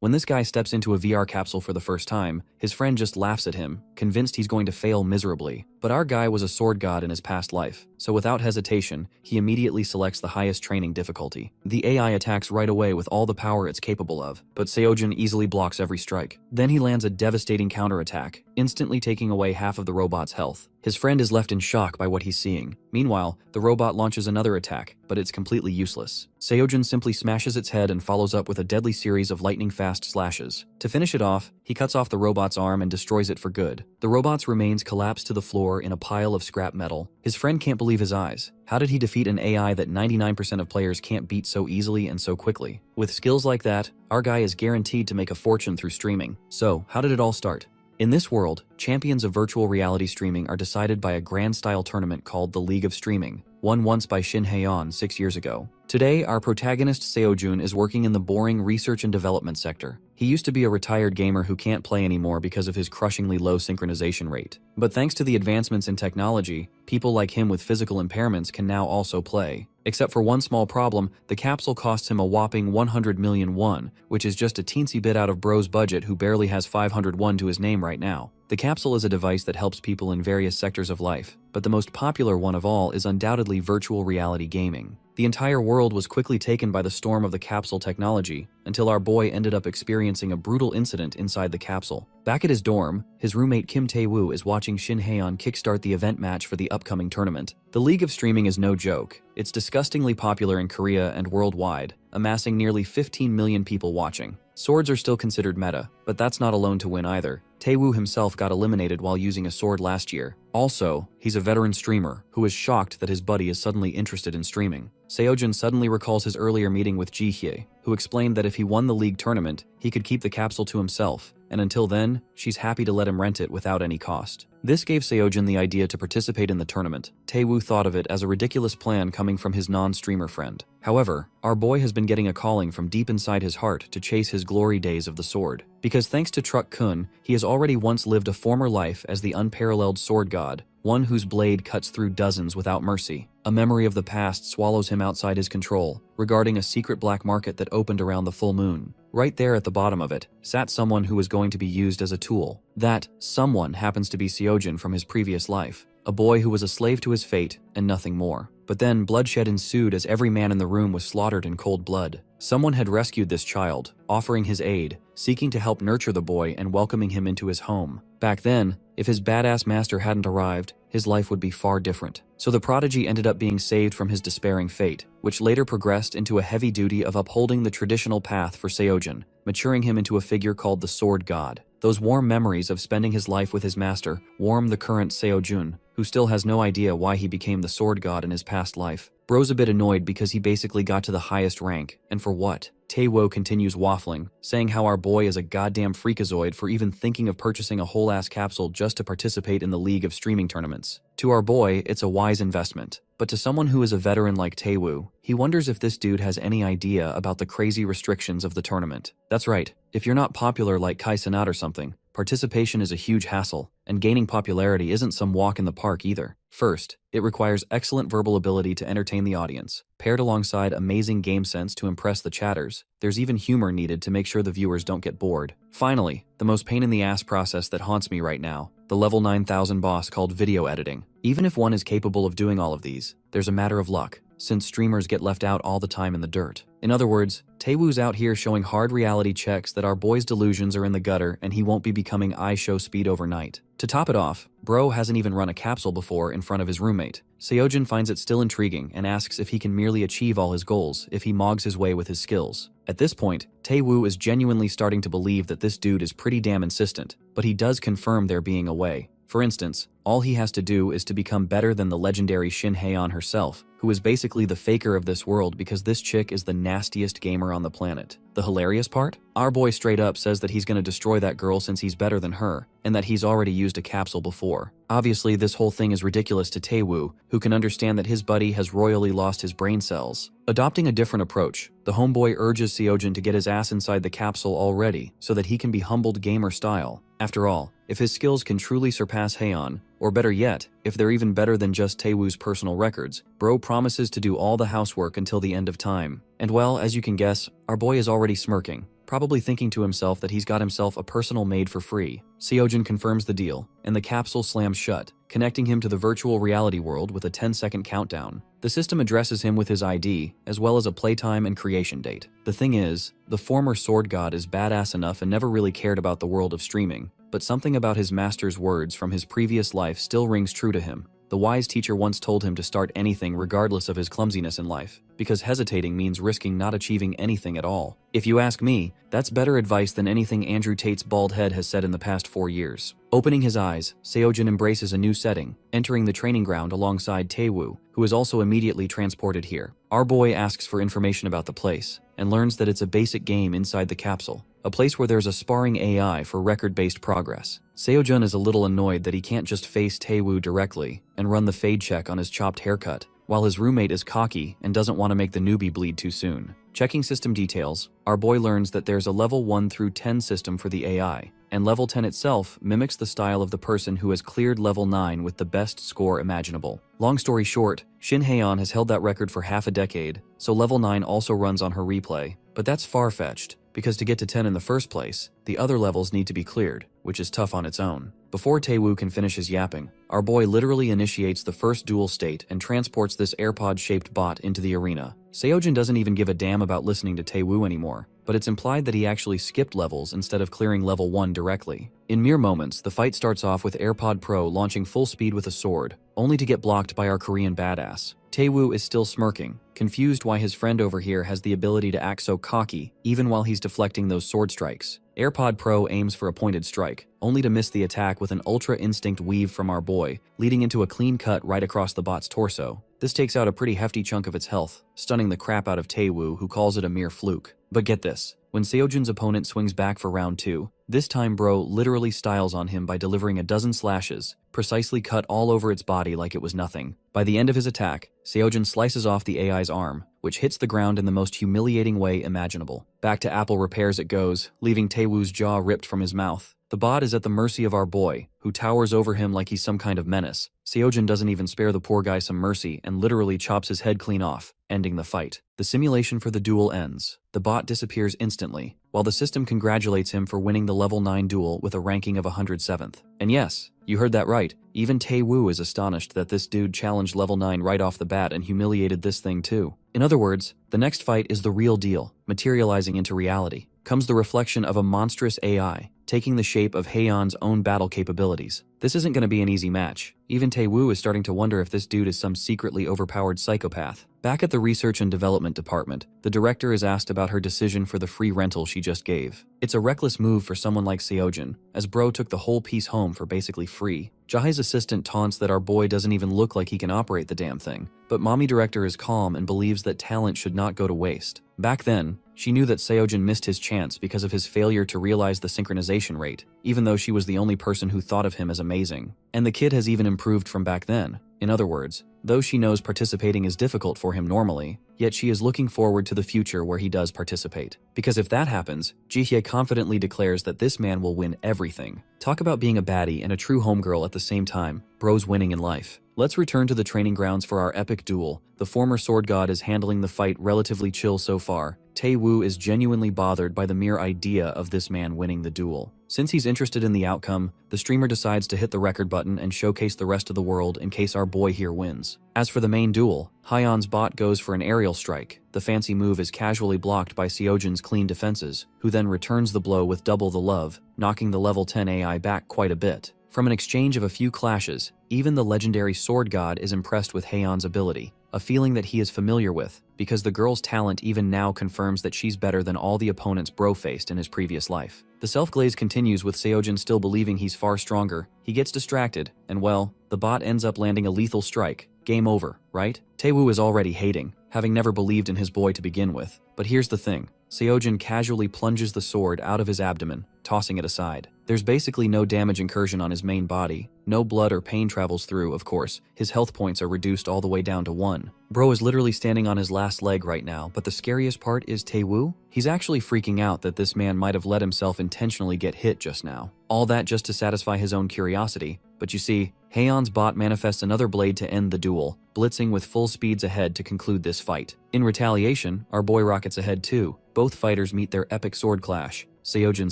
When this guy steps into a VR capsule for the first time, his friend just laughs at him, convinced he's going to fail miserably. But our guy was a sword god in his past life, so without hesitation, he immediately selects the highest training difficulty. The AI attacks right away with all the power it's capable of, but Seojin easily blocks every strike. Then he lands a devastating counterattack, instantly taking away half of the robot's health. His friend is left in shock by what he's seeing. Meanwhile, the robot launches another attack, but it's completely useless. Seojin simply smashes its head and follows up with a deadly series of lightning-fast slashes. To finish it off, he cuts off the robot's arm and destroys it for good. The robot's remains collapse to the floor in a pile of scrap metal. His friend can't believe his eyes. How did he defeat an AI that 99% of players can't beat so easily and so quickly? With skills like that, our guy is guaranteed to make a fortune through streaming. So, how did it all start? In this world, champions of virtual reality streaming are decided by a grand-style tournament called the League of Streaming, won once by Shin Haeyeon 6 years ago. Today, our protagonist Seojun is working in the boring research and development sector. He used to be a retired gamer who can't play anymore because of his crushingly low synchronization rate. But thanks to the advancements in technology, people like him with physical impairments can now also play. Except for one small problem, the capsule costs him a whopping 100 million won, which is just a teensy bit out of bro's budget who barely has 500 won to his name right now. The capsule is a device that helps people in various sectors of life, but the most popular one of all is undoubtedly virtual reality gaming. The entire world was quickly taken by the storm of the capsule technology, until our boy ended up experiencing a brutal incident inside the capsule. Back at his dorm, his roommate Kim Tae-woo is watching Shin Haeyeon kickstart the event match for the upcoming tournament. The League of Streaming is no joke. It's disgustingly popular in Korea and worldwide, amassing nearly 15 million people watching. Swords are still considered meta, but that's not alone to win either. Tae-woo himself got eliminated while using a sword last year. Also, he's a veteran streamer who is shocked that his buddy is suddenly interested in streaming. Seojin suddenly recalls his earlier meeting with Ji-hye, who explained that if he won the league tournament, he could keep the capsule to himself, and until then, she's happy to let him rent it without any cost. This gave Seojin the idea to participate in the tournament. Tae-woo thought of it as a ridiculous plan coming from his non-streamer friend. However, our boy has been getting a calling from deep inside his heart to chase his glory days of the sword. Because thanks to Truck-kun, he has already once lived a former life as the unparalleled sword god, one whose blade cuts through dozens without mercy. A memory of the past swallows him outside his control, regarding a secret black market that opened around the full moon. Right there at the bottom of it, sat someone who was going to be used as a tool. That someone happens to be Seojin from his previous life, a boy who was a slave to his fate and nothing more. But then bloodshed ensued as every man in the room was slaughtered in cold blood. Someone had rescued this child, offering his aid, seeking to help nurture the boy and welcoming him into his home. Back then, if his badass master hadn't arrived, his life would be far different. So the prodigy ended up being saved from his despairing fate, which later progressed into a heavy duty of upholding the traditional path for Seojin, maturing him into a figure called the Sword God. Those warm memories of spending his life with his master warm the current Seojun, who still has no idea why he became the sword god in his past life. Bro's a bit annoyed because he basically got to the highest rank, and for what? Tae-woo continues waffling, saying how our boy is a goddamn freakazoid for even thinking of purchasing a whole-ass capsule just to participate in the League of Streaming tournaments. To our boy, it's a wise investment. But to someone who is a veteran like Tae-woo, he wonders if this dude has any idea about the crazy restrictions of the tournament. That's right, if you're not popular like Kai Cenat or something, participation is a huge hassle, and gaining popularity isn't some walk in the park either. First, it requires excellent verbal ability to entertain the audience, paired alongside amazing game sense to impress the chatters. There's even humor needed to make sure the viewers don't get bored. Finally, the most pain-in-the-ass process that haunts me right now, the level 9000 boss called video editing. Even if one is capable of doing all of these, there's a matter of luck, since streamers get left out all the time in the dirt. In other words, Tae-woo's out here showing hard reality checks that our boy's delusions are in the gutter and he won't be becoming iShow speed overnight. To top it off, bro hasn't even run a capsule before in front of his roommate. Seojin finds it still intriguing and asks if he can merely achieve all his goals if he mogs his way with his skills. At this point, Tae-woo is genuinely starting to believe that this dude is pretty damn insistent, but he does confirm there being a way. For instance, all he has to do is to become better than the legendary Shin Haeyeon herself, who is basically the faker of this world because this chick is the nastiest gamer on the planet. The hilarious part? Our boy straight up says that he's gonna destroy that girl since he's better than her, and that he's already used a capsule before. Obviously, this whole thing is ridiculous to Tae-woo, who can understand that his buddy has royally lost his brain cells. Adopting a different approach, the homeboy urges Seojin to get his ass inside the capsule already, so that he can be humbled gamer style. After all, if his skills can truly surpass Haeyeon, or better yet, if they're even better than just Tae-woo's personal records, bro promises to do all the housework until the end of time. And well, as you can guess, our boy is already smirking. probably thinking to himself that he's got himself a personal maid for free. Seojin confirms the deal, and the capsule slams shut, connecting him to the virtual reality world with a 10-second countdown. The system addresses him with his ID, as well as a playtime and creation date. The thing is, the former sword god is badass enough and never really cared about the world of streaming, but something about his master's words from his previous life still rings true to him. The wise teacher once told him to start anything regardless of his clumsiness in life, because hesitating means risking not achieving anything at all. If you ask me, that's better advice than anything Andrew Tate's bald head has said in the past 4 years. Opening his eyes, Seojin embraces a new setting, entering the training ground alongside Taewoo, who is also immediately transported here. Our boy asks for information about the place, and learns that it's a basic game inside the capsule, a place where there's a sparring AI for record-based progress. Seojun is a little annoyed that he can't just face Taewoo directly and run the fade check on his chopped haircut, while his roommate is cocky and doesn't want to make the newbie bleed too soon. Checking system details, our boy learns that there's a level 1 through 10 system for the AI, and level 10 itself mimics the style of the person who has cleared level 9 with the best score imaginable. Long story short, Shin Haeon has held that record for half a decade, so level 9 also runs on her replay, but that's far-fetched, because to get to 10 in the first place, the other levels need to be cleared, which is tough on its own. Before Taewoo can finish his yapping, our boy literally initiates the first duel state and transports this AirPod-shaped bot into the arena. Seojin doesn't even give a damn about listening to Taewoo anymore, but it's implied that he actually skipped levels instead of clearing level 1 directly. In mere moments, the fight starts off with AirPod Pro launching full speed with a sword, only to get blocked by our Korean badass. Taewoo is still smirking, confused why his friend over here has the ability to act so cocky, even while he's deflecting those sword strikes. AirPod Pro aims for a pointed strike, only to miss the attack with an Ultra Instinct weave from our boy, leading into a clean cut right across the bot's torso. This takes out a pretty hefty chunk of its health, stunning the crap out of Taewoo, who calls it a mere fluke. But get this, when Seojin's opponent swings back for round 2, this time bro literally styles on him by delivering a dozen slashes, precisely cut all over its body like it was nothing. By the end of his attack, Seojin slices off the AI's arm, which hits the ground in the most humiliating way imaginable. Back to Apple repairs it goes, leaving Taewoo's jaw ripped from his mouth. The bot is at the mercy of our boy, who towers over him like he's some kind of menace. Seojin doesn't even spare the poor guy some mercy and literally chops his head clean off, ending the fight. The simulation for the duel ends. The bot disappears instantly, while the system congratulates him for winning the level 9 duel with a ranking of 107th. And yes, you heard that right, even Taewoo is astonished that this dude challenged level 9 right off the bat and humiliated this thing too. In other words, the next fight is the real deal, materializing into reality. Comes the reflection of a monstrous AI, taking the shape of Haeon's own battle capabilities. This isn't going to be an easy match. Even Taewoo is starting to wonder if this dude is some secretly overpowered psychopath. Back at the research and development department, the director is asked about her decision for the free rental she just gave. It's a reckless move for someone like Seojin, as bro took the whole piece home for basically free. Jae's assistant taunts that our boy doesn't even look like he can operate the damn thing, but mommy director is calm and believes that talent should not go to waste. Back then, she knew that Seojin missed his chance because of his failure to realize the synchronization rate, even though she was the only person who thought of him as amazing. And the kid has even improved from back then. In other words, though she knows participating is difficult for him normally, yet she is looking forward to the future where he does participate. Because if that happens, Jihye confidently declares that this man will win everything. Talk about being a baddie and a true homegirl at the same time, bro's winning in life. Let's return to the training grounds for our epic duel. The former sword god is handling the fight relatively chill so far. Taewoo is genuinely bothered by the mere idea of this man winning the duel. Since he's interested in the outcome, the streamer decides to hit the record button and showcase the rest of the world in case our boy here wins. As for the main duel, Haeon's bot goes for an aerial strike. The fancy move is casually blocked by Seojin's clean defenses, who then returns the blow with double the love, knocking the level 10 AI back quite a bit. From an exchange of a few clashes, even the legendary sword god is impressed with Haeon's ability, a feeling that he is familiar with, because the girl's talent even now confirms that she's better than all the opponents bro faced in his previous life. The self-glaze continues with Seojin still believing he's far stronger. He gets distracted, and well, the bot ends up landing a lethal strike. Game over, right? Taewoo is already hating, having never believed in his boy to begin with. But here's the thing. Seojin casually plunges the sword out of his abdomen, tossing it aside. There's basically no damage incursion on his main body. No blood or pain travels through, of course. His health points are reduced all the way down to 1. Bro is literally standing on his last leg right now, but the scariest part is Taewoo. He's actually freaking out that this man might have let himself intentionally get hit just now. All that just to satisfy his own curiosity. But you see, Haeon's bot manifests another blade to end the duel, blitzing with full speeds ahead to conclude this fight. In retaliation, our boy rockets ahead too, Both fighters meet their epic sword clash. Seojin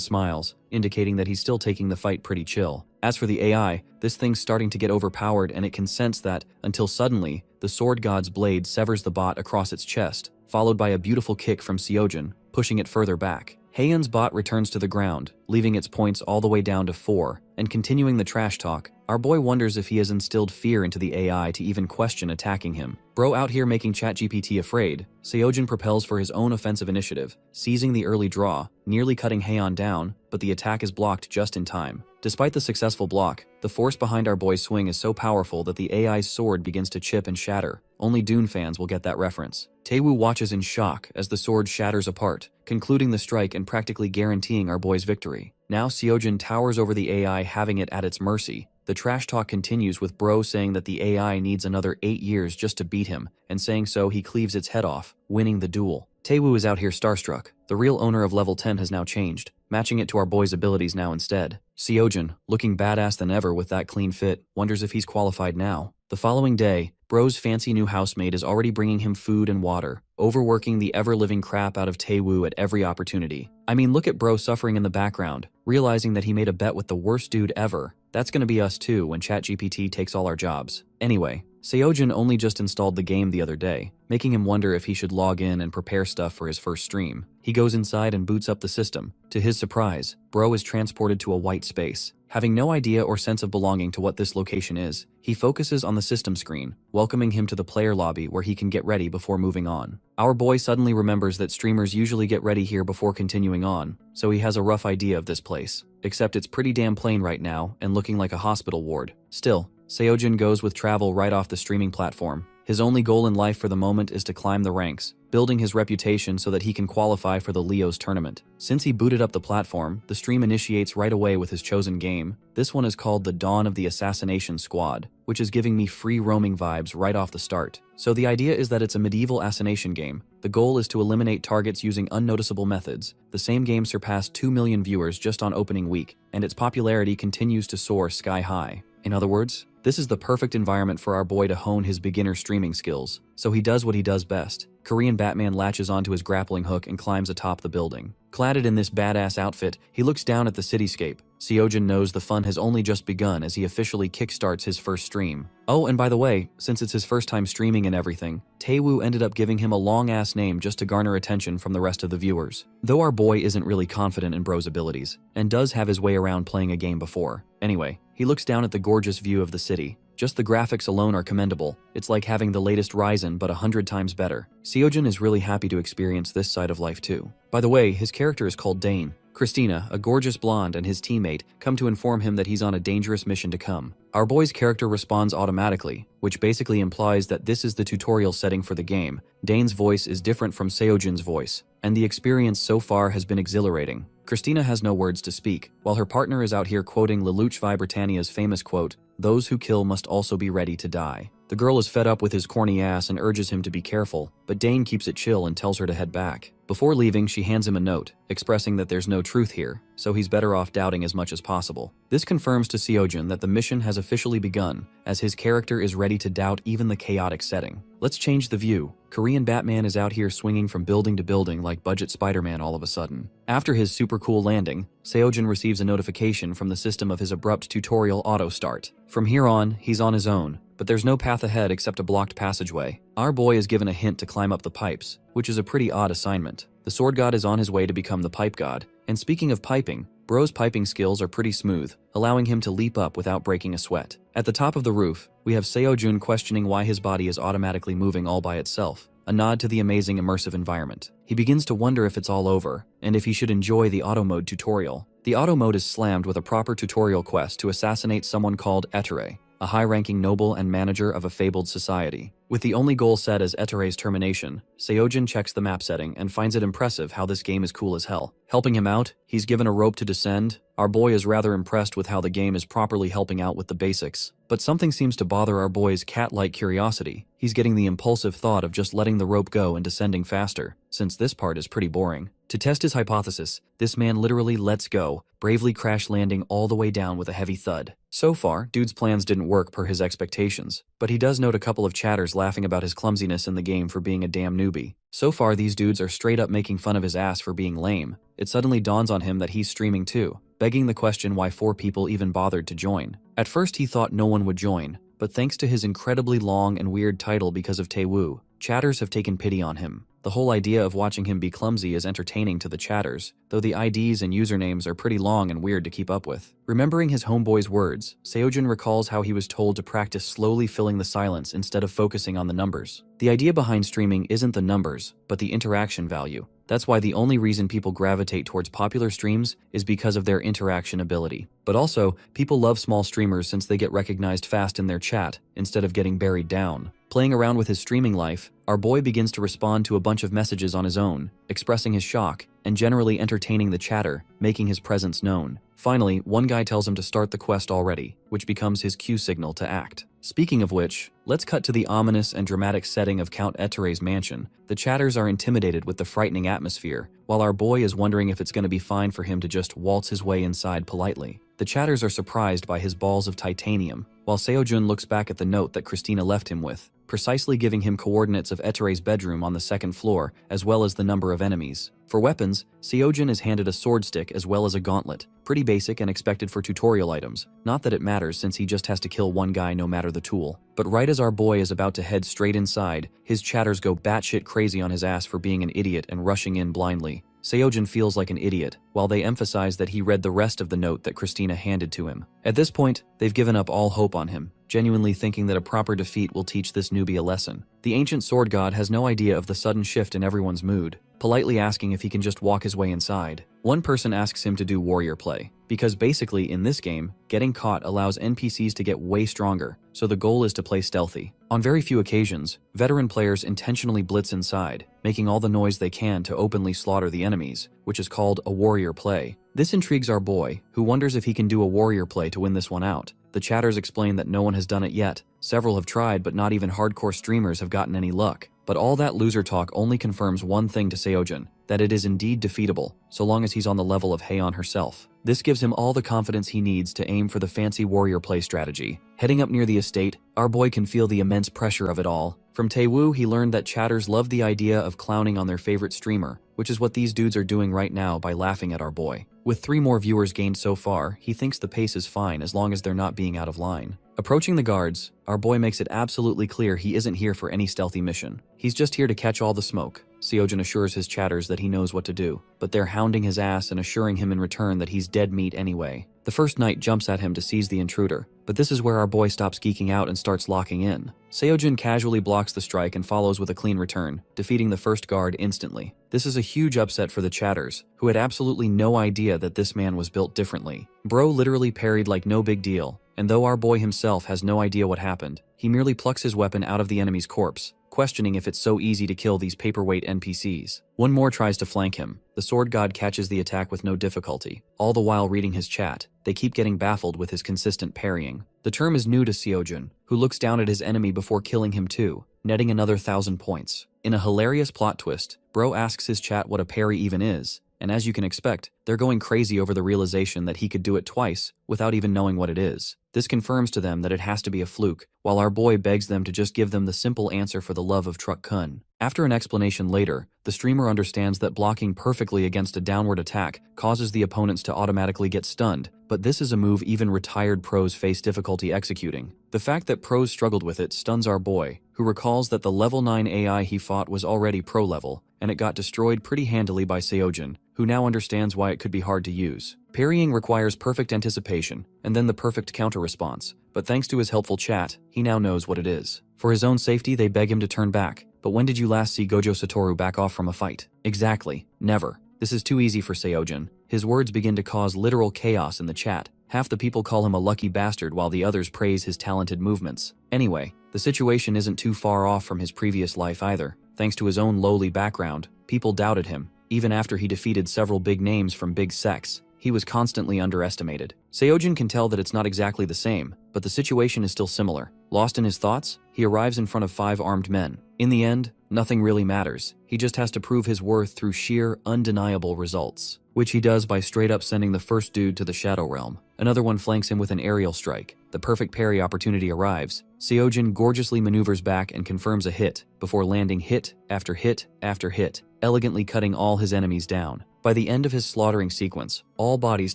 smiles, indicating that he's still taking the fight pretty chill. As for the AI, this thing's starting to get overpowered and it can sense that, until suddenly, the sword god's blade severs the bot across its chest, followed by a beautiful kick from Seojin, pushing it further back. Heian's bot returns to the ground, leaving its points all the way down to 4, and continuing the trash talk, our boy wonders if he has instilled fear into the AI to even question attacking him. Bro out here making ChatGPT afraid, Seojin propels for his own offensive initiative, seizing the early draw, nearly cutting Heian down, but the attack is blocked just in time. Despite the successful block, the force behind our boy's swing is so powerful that the AI's sword begins to chip and shatter. Only Dune fans will get that reference. Taewoo watches in shock as the sword shatters apart, concluding the strike and practically guaranteeing our boy's victory. Now Seojin towers over the AI, having it at its mercy. The trash talk continues with Bro saying that the AI needs another 8 years just to beat him, and saying so he cleaves its head off, winning the duel. Taewoo is out here starstruck. The real owner of level 10 has now changed, matching it to our boy's abilities now instead. Seojin, looking badass than ever with that clean fit, wonders if he's qualified now. The following day, Bro's fancy new housemate is already bringing him food and water, overworking the ever-living crap out of Taewoo at every opportunity. I mean, look at Bro suffering in the background, realizing that he made a bet with the worst dude ever. That's gonna be us too when ChatGPT takes all our jobs. Anyway, Seojin only just installed the game the other day, making him wonder if he should log in and prepare stuff for his first stream. He goes inside and boots up the system. To his surprise, Bro is transported to a white space. Having no idea or sense of belonging to what this location is, he focuses on the system screen, welcoming him to the player lobby where he can get ready before moving on. Our boy suddenly remembers that streamers usually get ready here before continuing on, so he has a rough idea of this place. Except it's pretty damn plain right now and looking like a hospital ward. Still, Seojin goes with travel right off the streaming platform. His only goal in life for the moment is to climb the ranks, building his reputation so that he can qualify for the Leo's tournament. Since he booted up the platform, the stream initiates right away with his chosen game. This one is called The Dawn of the Assassination Squad, which is giving me free roaming vibes right off the start. So the idea is that it's a medieval assassination game. The goal is to eliminate targets using unnoticeable methods. The same game surpassed 2 million viewers just on opening week, and its popularity continues to soar sky high. In other words, this is the perfect environment for our boy to hone his beginner streaming skills. So he does what he does best. Korean Batman latches onto his grappling hook and climbs atop the building. Cladded in this badass outfit, he looks down at the cityscape. Seojin knows the fun has only just begun as he officially kickstarts his first stream. Oh, and by the way, since it's his first time streaming and everything, Taewoo ended up giving him a long-ass name just to garner attention from the rest of the viewers. Though our boy isn't really confident in Bro's abilities, and does have his way around playing a game before. Anyway, he looks down at the gorgeous view of the city. Just the graphics alone are commendable. It's like having the latest Ryzen but 100 times better. Seojin is really happy to experience this side of life too. By the way, his character is called Dane. Christina, a gorgeous blonde, and his teammate come to inform him that he's on a dangerous mission to come. Our boy's character responds automatically, which basically implies that this is the tutorial setting for the game. Dane's voice is different from Seojin's voice, and the experience so far has been exhilarating. Christina has no words to speak, while her partner is out here quoting Lelouch Vi Britannia's famous quote, "Those who kill must also be ready to die." The girl is fed up with his corny ass and urges him to be careful, but Dane keeps it chill and tells her to head back. Before leaving, she hands him a note, expressing that there's no truth here, so he's better off doubting as much as possible. This confirms to Seojin that the mission has officially begun, as his character is ready to doubt even the chaotic setting. Let's change the view. Korean Batman is out here swinging from building to building like budget Spider-Man all of a sudden. After his super cool landing, Seojin receives a notification from the system of his abrupt tutorial auto start. From here on, he's on his own, but there's no path ahead except a blocked passageway. Our boy is given a hint to climb up the pipes, which is a pretty odd assignment. The sword god is on his way to become the pipe god, and speaking of piping, Bro's piping skills are pretty smooth, allowing him to leap up without breaking a sweat. At the top of the roof, we have Seojin questioning why his body is automatically moving all by itself, a nod to the amazing immersive environment. He begins to wonder if it's all over, and if he should enjoy the auto mode tutorial. The auto mode is slammed with a proper tutorial quest to assassinate someone called Etere, a high-ranking noble and manager of a fabled society. With the only goal set as Etere's termination, Seojin checks the map setting and finds it impressive how this game is cool as hell. Helping him out, he's given a rope to descend. Our boy is rather impressed with how the game is properly helping out with the basics. But something seems to bother our boy's cat-like curiosity. He's getting the impulsive thought of just letting the rope go and descending faster, since this part is pretty boring. To test his hypothesis, this man literally lets go, bravely crash landing all the way down with a heavy thud. So far, dude's plans didn't work per his expectations, but he does note a couple of chatters guys laughing about his clumsiness in the game for being a damn newbie. So far, these dudes are straight up making fun of his ass for being lame. It suddenly dawns on him that he's streaming too, begging the question why 4 people even bothered to join. At first he thought no one would join, but thanks to his incredibly long and weird title because of Taewoo, chatters have taken pity on him. The whole idea of watching him be clumsy is entertaining to the chatters, though the IDs and usernames are pretty long and weird to keep up with. Remembering his homeboy's words, Seojin recalls how he was told to practice slowly filling the silence instead of focusing on the numbers. The idea behind streaming isn't the numbers, but the interaction value. That's why the only reason people gravitate towards popular streams is because of their interaction ability. But also, people love small streamers since they get recognized fast in their chat, instead of getting buried down. Playing around with his streaming life, our boy begins to respond to a bunch of messages on his own, expressing his shock, and generally entertaining the chatter, making his presence known. Finally, one guy tells him to start the quest already, which becomes his cue signal to act. Speaking of which, let's cut to the ominous and dramatic setting of Count Etere's mansion. The chatters are intimidated with the frightening atmosphere, while our boy is wondering if it's going to be fine for him to just waltz his way inside politely. The chatters are surprised by his balls of titanium, while Seojun looks back at the note that Christina left him with, precisely giving him coordinates of Etere's bedroom on the 2nd floor, as well as the number of enemies. For weapons, Seojin is handed a sword stick as well as a gauntlet. Pretty basic and expected for tutorial items. Not that it matters since he just has to kill one guy no matter the tool. But right as our boy is about to head straight inside, his chatters go batshit crazy on his ass for being an idiot and rushing in blindly. Seojin feels like an idiot, while they emphasize that he read the rest of the note that Christina handed to him. At this point, they've given up all hope on him, genuinely thinking that a proper defeat will teach this newbie a lesson. The ancient sword god has no idea of the sudden shift in everyone's mood, politely asking if he can just walk his way inside. One person asks him to do warrior play, because basically in this game, getting caught allows NPCs to get way stronger, so the goal is to play stealthy. On very few occasions, veteran players intentionally blitz inside, making all the noise they can to openly slaughter the enemies, which is called a warrior play. This intrigues our boy, who wonders if he can do a warrior play to win this one out. The chatters explain that no one has done it yet. Several have tried, but not even hardcore streamers have gotten any luck. But all that loser talk only confirms one thing to Seojin, that it is indeed defeatable, so long as he's on the level of Haeon herself. This gives him all the confidence he needs to aim for the fancy warrior play strategy. Heading up near the estate, our boy can feel the immense pressure of it all. From Taewoo, he learned that chatters love the idea of clowning on their favorite streamer, which is what these dudes are doing right now by laughing at our boy. With 3 more viewers gained so far, he thinks the pace is fine as long as they're not being out of line. Approaching the guards, our boy makes it absolutely clear he isn't here for any stealthy mission. He's just here to catch all the smoke. Seojin assures his chatters that he knows what to do, but they're hounding his ass and assuring him in return that he's dead meat anyway. The first knight jumps at him to seize the intruder, but this is where our boy stops geeking out and starts locking in. Seojin casually blocks the strike and follows with a clean return, defeating the first guard instantly. This is a huge upset for the chatters, who had absolutely no idea that this man was built differently. Bro literally parried like no big deal, and though our boy himself has no idea what happened, he merely plucks his weapon out of the enemy's corpse, questioning if it's so easy to kill these paperweight NPCs. One more tries to flank him. The sword god catches the attack with no difficulty, all the while reading his chat. They keep getting baffled with his consistent parrying. The term is new to Seojin, who looks down at his enemy before killing him too, netting another 1,000 points. In a hilarious plot twist, Bro asks his chat what a parry even is, and as you can expect, they're going crazy over the realization that he could do it twice without even knowing what it is. This confirms to them that it has to be a fluke, while our boy begs them to just give them the simple answer for the love of Truck Kun. After an explanation later, the streamer understands that blocking perfectly against a downward attack causes the opponents to automatically get stunned, but this is a move even retired pros face difficulty executing. The fact that pros struggled with it stuns our boy, who recalls that the level 9 AI he fought was already pro level, and it got destroyed pretty handily by Seojin, who now understands why it could be hard to use. Parrying requires perfect anticipation, and then the perfect counter-response, but thanks to his helpful chat, he now knows what it is. For his own safety, they beg him to turn back. But when did you last see Gojo Satoru back off from a fight? Exactly, never. This is too easy for Seojin. His words begin to cause literal chaos in the chat. Half the people call him a lucky bastard while the others praise his talented movements. Anyway, the situation isn't too far off from his previous life either. Thanks to his own lowly background, people doubted him. Even after he defeated several big names from big sects, he was constantly underestimated. Seojin can tell that it's not exactly the same, but the situation is still similar. Lost in his thoughts, he arrives in front of 5 armed men. In the end, nothing really matters. He just has to prove his worth through sheer, undeniable results. Which he does by straight up sending the first dude to the Shadow Realm. Another one flanks him with an aerial strike. The perfect parry opportunity arrives. Seojin gorgeously maneuvers back and confirms a hit, before landing hit after hit after hit, elegantly cutting all his enemies down. By the end of his slaughtering sequence, all bodies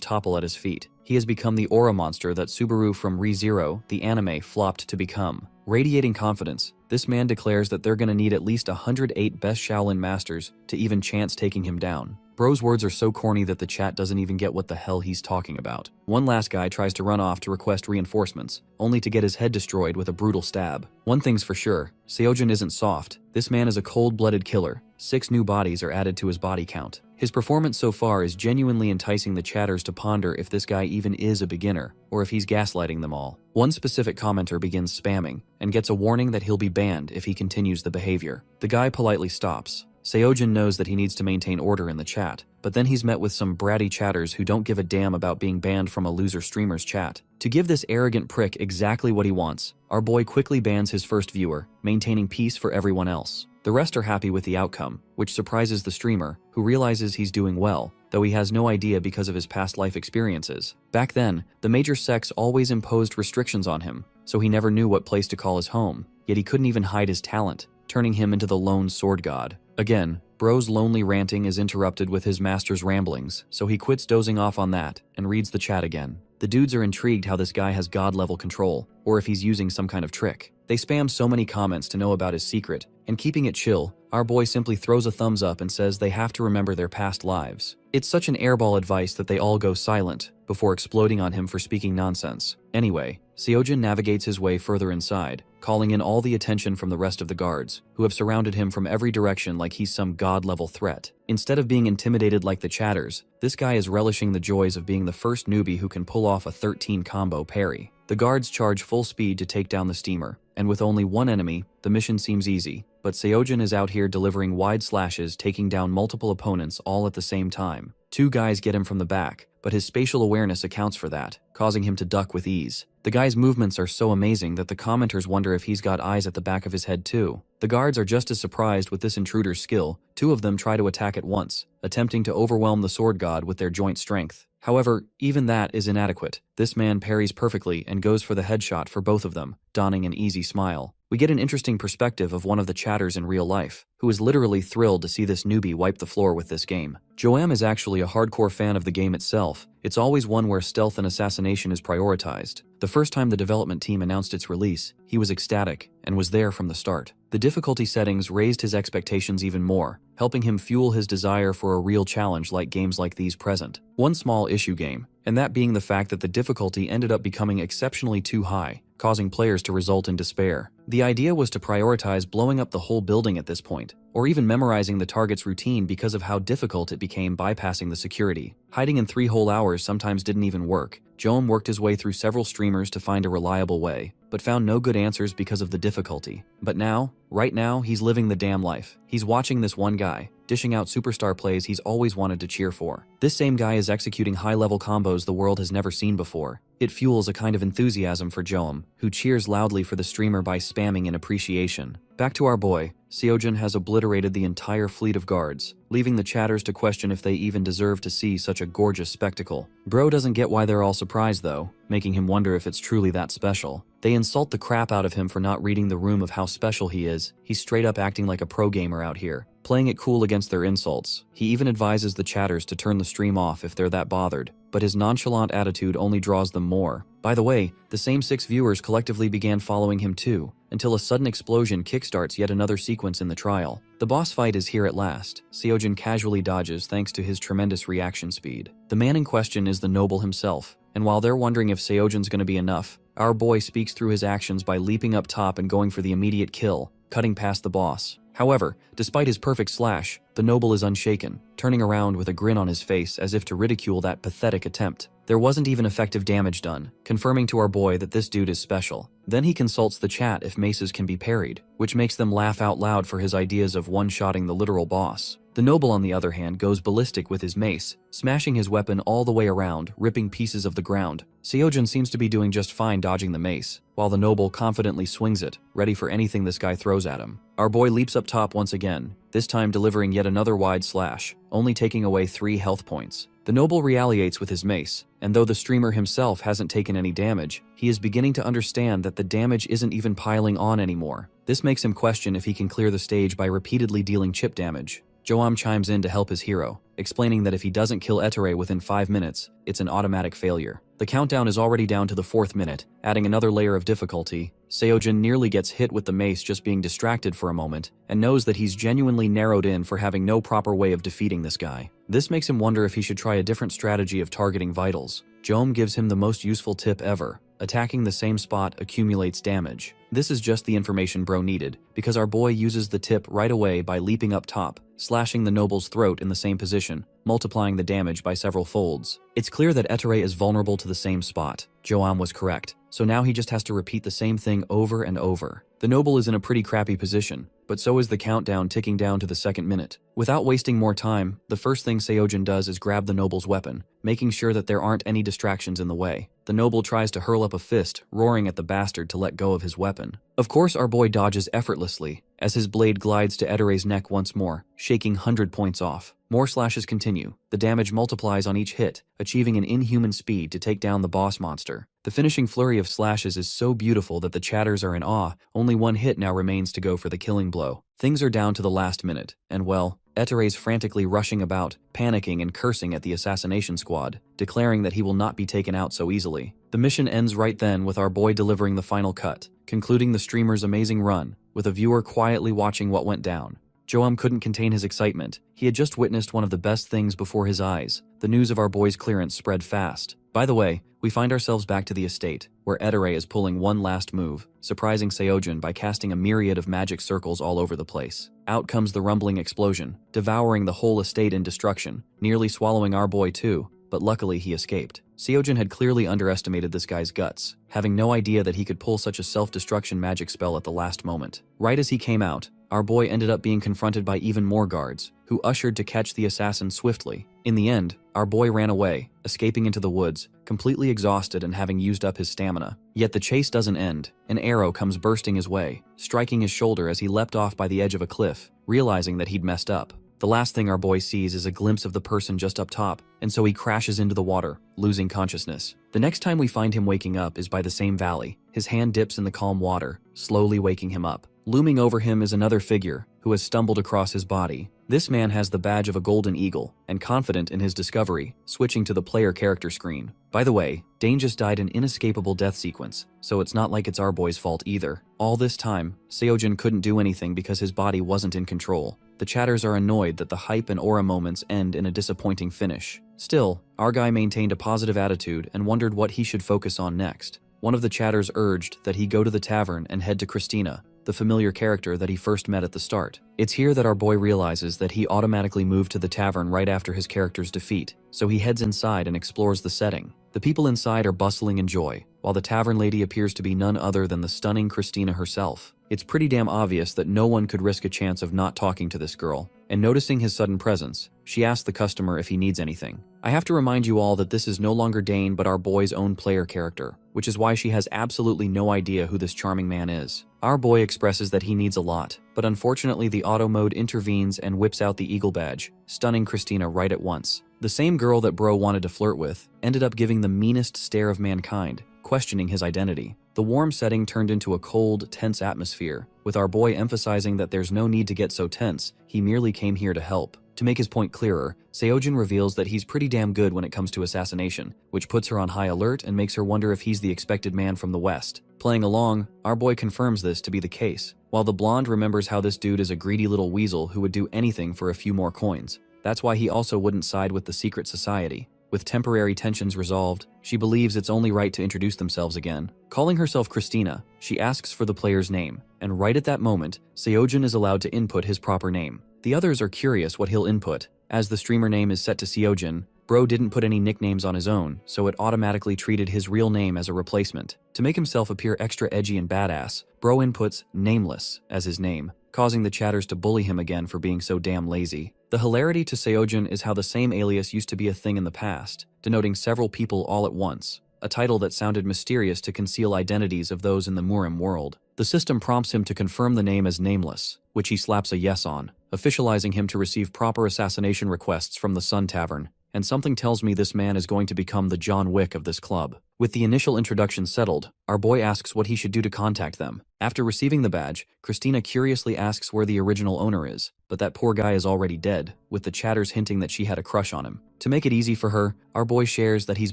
topple at his feet. He has become the aura monster that Subaru from ReZero, the anime, flopped to become. Radiating confidence, this man declares that they're gonna need at least 108 best Shaolin masters to even chance taking him down. Bro's words are so corny that the chat doesn't even get what the hell he's talking about. One last guy tries to run off to request reinforcements, only to get his head destroyed with a brutal stab. One thing's for sure, Seojin isn't soft. This man is a cold-blooded killer. 6 new bodies are added to his body count. His performance so far is genuinely enticing the chatters to ponder if this guy even is a beginner, or if he's gaslighting them all. One specific commenter begins spamming, and gets a warning that he'll be banned if he continues the behavior. The guy politely stops. Seojin knows that he needs to maintain order in the chat, but then he's met with some bratty chatters who don't give a damn about being banned from a loser streamer's chat. To give this arrogant prick exactly what he wants, our boy quickly bans his first viewer, maintaining peace for everyone else. The rest are happy with the outcome, which surprises the streamer, who realizes he's doing well, though he has no idea because of his past life experiences. Back then, the major sects always imposed restrictions on him, so he never knew what place to call his home, yet he couldn't even hide his talent, turning him into the lone sword god. Again, Bro's lonely ranting is interrupted with his master's ramblings, so he quits dozing off on that and reads the chat again. The dudes are intrigued how this guy has god-level control, or if he's using some kind of trick. They spam so many comments to know about his secret, and keeping it chill, our boy simply throws a thumbs up and says they have to remember their past lives. It's such an airball advice that they all go silent, before exploding on him for speaking nonsense. Anyway, Seojin navigates his way further inside, calling in all the attention from the rest of the guards, who have surrounded him from every direction like he's some god-level threat. Instead of being intimidated like the chatters, this guy is relishing the joys of being the first newbie who can pull off a 13 combo parry. The guards charge full speed to take down the steamer, and with only one enemy, the mission seems easy. But Seojin is out here delivering wide slashes, taking down multiple opponents all at the same time. 2 guys get him from the back, but his spatial awareness accounts for that, causing him to duck with ease. The guy's movements are so amazing that the commenters wonder if he's got eyes at the back of his head too. The guards are just as surprised with this intruder's skill. 2 of them try to attack at once, attempting to overwhelm the sword god with their joint strength. However, even that is inadequate. This man parries perfectly and goes for the headshot for both of them, donning an easy smile. We get an interesting perspective of one of the chatters in real life, who is literally thrilled to see this newbie wipe the floor with this game. Joam is actually a hardcore fan of the game itself. It's always one where stealth and assassination is prioritized. The first time the development team announced its release, he was ecstatic and was there from the start. The difficulty settings raised his expectations even more, helping him fuel his desire for a real challenge like games like these present. One small issue game, and that being the fact that the difficulty ended up becoming exceptionally too high, causing players to result in despair. The idea was to prioritize blowing up the whole building at this point, or even memorizing the target's routine because of how difficult it became bypassing the security. Hiding in 3 whole hours sometimes didn't even work. Joam worked his way through several streamers to find a reliable way, but found no good answers because of the difficulty. But now, right now, he's living the damn life. He's watching this one guy, dishing out superstar plays he's always wanted to cheer for. This same guy is executing high-level combos the world has never seen before. It fuels a kind of enthusiasm for Joam, who cheers loudly for the streamer by spamming in appreciation. Back to our boy, Seojin has obliterated the entire fleet of guards, leaving the chatters to question if they even deserve to see such a gorgeous spectacle. Bro doesn't get why they're all surprised though, making him wonder if it's truly that special. They insult the crap out of him for not reading the room of how special he is. He's straight up acting like a pro gamer out here, playing it cool against their insults. He even advises the chatters to turn the stream off if they're that bothered, but his nonchalant attitude only draws them more. By the way, the same 6 viewers collectively began following him too, until a sudden explosion kickstarts yet another sequence in the trial. The boss fight is here at last. Seojin casually dodges thanks to his tremendous reaction speed. The man in question is the noble himself, and while they're wondering if Seojin's gonna be enough, our boy speaks through his actions by leaping up top and going for the immediate kill, cutting past the boss. However, despite his perfect slash, the noble is unshaken, turning around with a grin on his face as if to ridicule that pathetic attempt. There wasn't even effective damage done, confirming to our boy that this dude is special. Then he consults the chat if maces can be parried, which makes them laugh out loud for his ideas of one-shotting the literal boss. The noble, on the other hand, goes ballistic with his mace, smashing his weapon all the way around, ripping pieces of the ground. Seojin seems to be doing just fine dodging the mace, while the noble confidently swings it, ready for anything this guy throws at him. Our boy leaps up top once again, this time delivering yet another wide slash, only taking away 3 health points. The noble retaliates with his mace, and though the streamer himself hasn't taken any damage, he is beginning to understand that the damage isn't even piling on anymore. This makes him question if he can clear the stage by repeatedly dealing chip damage. Joam chimes in to help his hero, explaining that if he doesn't kill Etere within 5 minutes, it's an automatic failure. The countdown is already down to the 4th minute, adding another layer of difficulty. Seojin nearly gets hit with the mace just being distracted for a moment, and knows that he's genuinely narrowed in for having no proper way of defeating this guy. This makes him wonder if he should try a different strategy of targeting vitals. Joam gives him the most useful tip ever: attacking the same spot accumulates damage. This is just the information bro needed, because our boy uses the tip right away by leaping up top, slashing the noble's throat in the same position, multiplying the damage by several folds. It's clear that Etere is vulnerable to the same spot. Joam was correct, so now he just has to repeat the same thing over and over. The noble is in a pretty crappy position, but so is the countdown ticking down to the 2nd minute. Without wasting more time, the first thing Seojin does is grab the noble's weapon, making sure that there aren't any distractions in the way. The noble tries to hurl up a fist, roaring at the bastard to let go of his weapon. Of course, our boy dodges effortlessly, as his blade glides to Etere's neck once more, shaking 100 points off. More slashes continue. The damage multiplies on each hit, achieving an inhuman speed to take down the boss monster. The finishing flurry of slashes is so beautiful that the chatters are in awe. Only 1 hit now remains to go for the killing blow. Things are down to the last minute, and well, Etere's frantically rushing about, panicking and cursing at the assassination squad, declaring that he will not be taken out so easily. The mission ends right then with our boy delivering the final cut, concluding the streamer's amazing run, with a viewer quietly watching what went down. Joam couldn't contain his excitement. He had just witnessed one of the best things before his eyes. The news of our boy's clearance spread fast. By the way, we find ourselves back to the estate, where Etere is pulling one last move, surprising Seojin by casting a myriad of magic circles all over the place. Out comes the rumbling explosion, devouring the whole estate in destruction, nearly swallowing our boy too, but luckily he escaped. Seojin had clearly underestimated this guy's guts, having no idea that he could pull such a self-destruction magic spell at the last moment. Right as he came out, our boy ended up being confronted by even more guards, who ushered to catch the assassin swiftly. In the end, our boy ran away, escaping into the woods, completely exhausted and having used up his stamina. Yet the chase doesn't end. An arrow comes bursting his way, striking his shoulder as he leapt off by the edge of a cliff, realizing that he'd messed up. The last thing our boy sees is a glimpse of the person just up top, and so he crashes into the water, losing consciousness. The next time we find him waking up is by the same valley. His hand dips in the calm water, slowly waking him up. Looming over him is another figure, who has stumbled across his body. This man has the badge of a golden eagle, and confident in his discovery, switching to the player character screen. By the way, Dane just died an inescapable death sequence, so it's not like it's our boy's fault either. All this time, Seojin couldn't do anything because his body wasn't in control. The chatters are annoyed that the hype and aura moments end in a disappointing finish. Still, our guy maintained a positive attitude and wondered what he should focus on next. One of the chatters urged that he go to the tavern and head to Christina, the familiar character that he first met at the start. It's here that our boy realizes that he automatically moved to the tavern right after his character's defeat, so he heads inside and explores the setting. The people inside are bustling in joy, while the tavern lady appears to be none other than the stunning Christina herself. It's pretty damn obvious that no one could risk a chance of not talking to this girl, and noticing his sudden presence, she asks the customer if he needs anything. I have to remind you all that this is no longer Dane but our boy's own player character, which is why she has absolutely no idea who this charming man is. Our boy expresses that he needs a lot, but unfortunately the auto mode intervenes and whips out the eagle badge, stunning Christina right at once. The same girl that bro wanted to flirt with ended up giving the meanest stare of mankind, questioning his identity. The warm setting turned into a cold, tense atmosphere, with our boy emphasizing that there's no need to get so tense, he merely came here to help. To make his point clearer, Seojin reveals that he's pretty damn good when it comes to assassination, which puts her on high alert and makes her wonder if he's the expected man from the West. Playing along, our boy confirms this to be the case, while the blonde remembers how this dude is a greedy little weasel who would do anything for a few more coins. That's why he also wouldn't side with the secret society. With temporary tensions resolved, she believes it's only right to introduce themselves again. Calling herself Christina, she asks for the player's name, and right at that moment, Seojin is allowed to input his proper name. The others are curious what he'll input. As the streamer name is set to Seojin, Bro didn't put any nicknames on his own, so it automatically treated his real name as a replacement. To make himself appear extra edgy and badass, Bro inputs Nameless as his name, causing the chatters to bully him again for being so damn lazy. The hilarity to Seojin is how the same alias used to be a thing in the past, denoting several people all at once, a title that sounded mysterious to conceal identities of those in the Murim world. The system prompts him to confirm the name as Nameless, which he slaps a yes on, officializing him to receive proper assassination requests from the Sun Tavern, and something tells me this man is going to become the John Wick of this club. With the initial introduction settled, our boy asks what he should do to contact them. After receiving the badge, Christina curiously asks where the original owner is, but that poor guy is already dead, with the chatters hinting that she had a crush on him. To make it easy for her, our boy shares that he's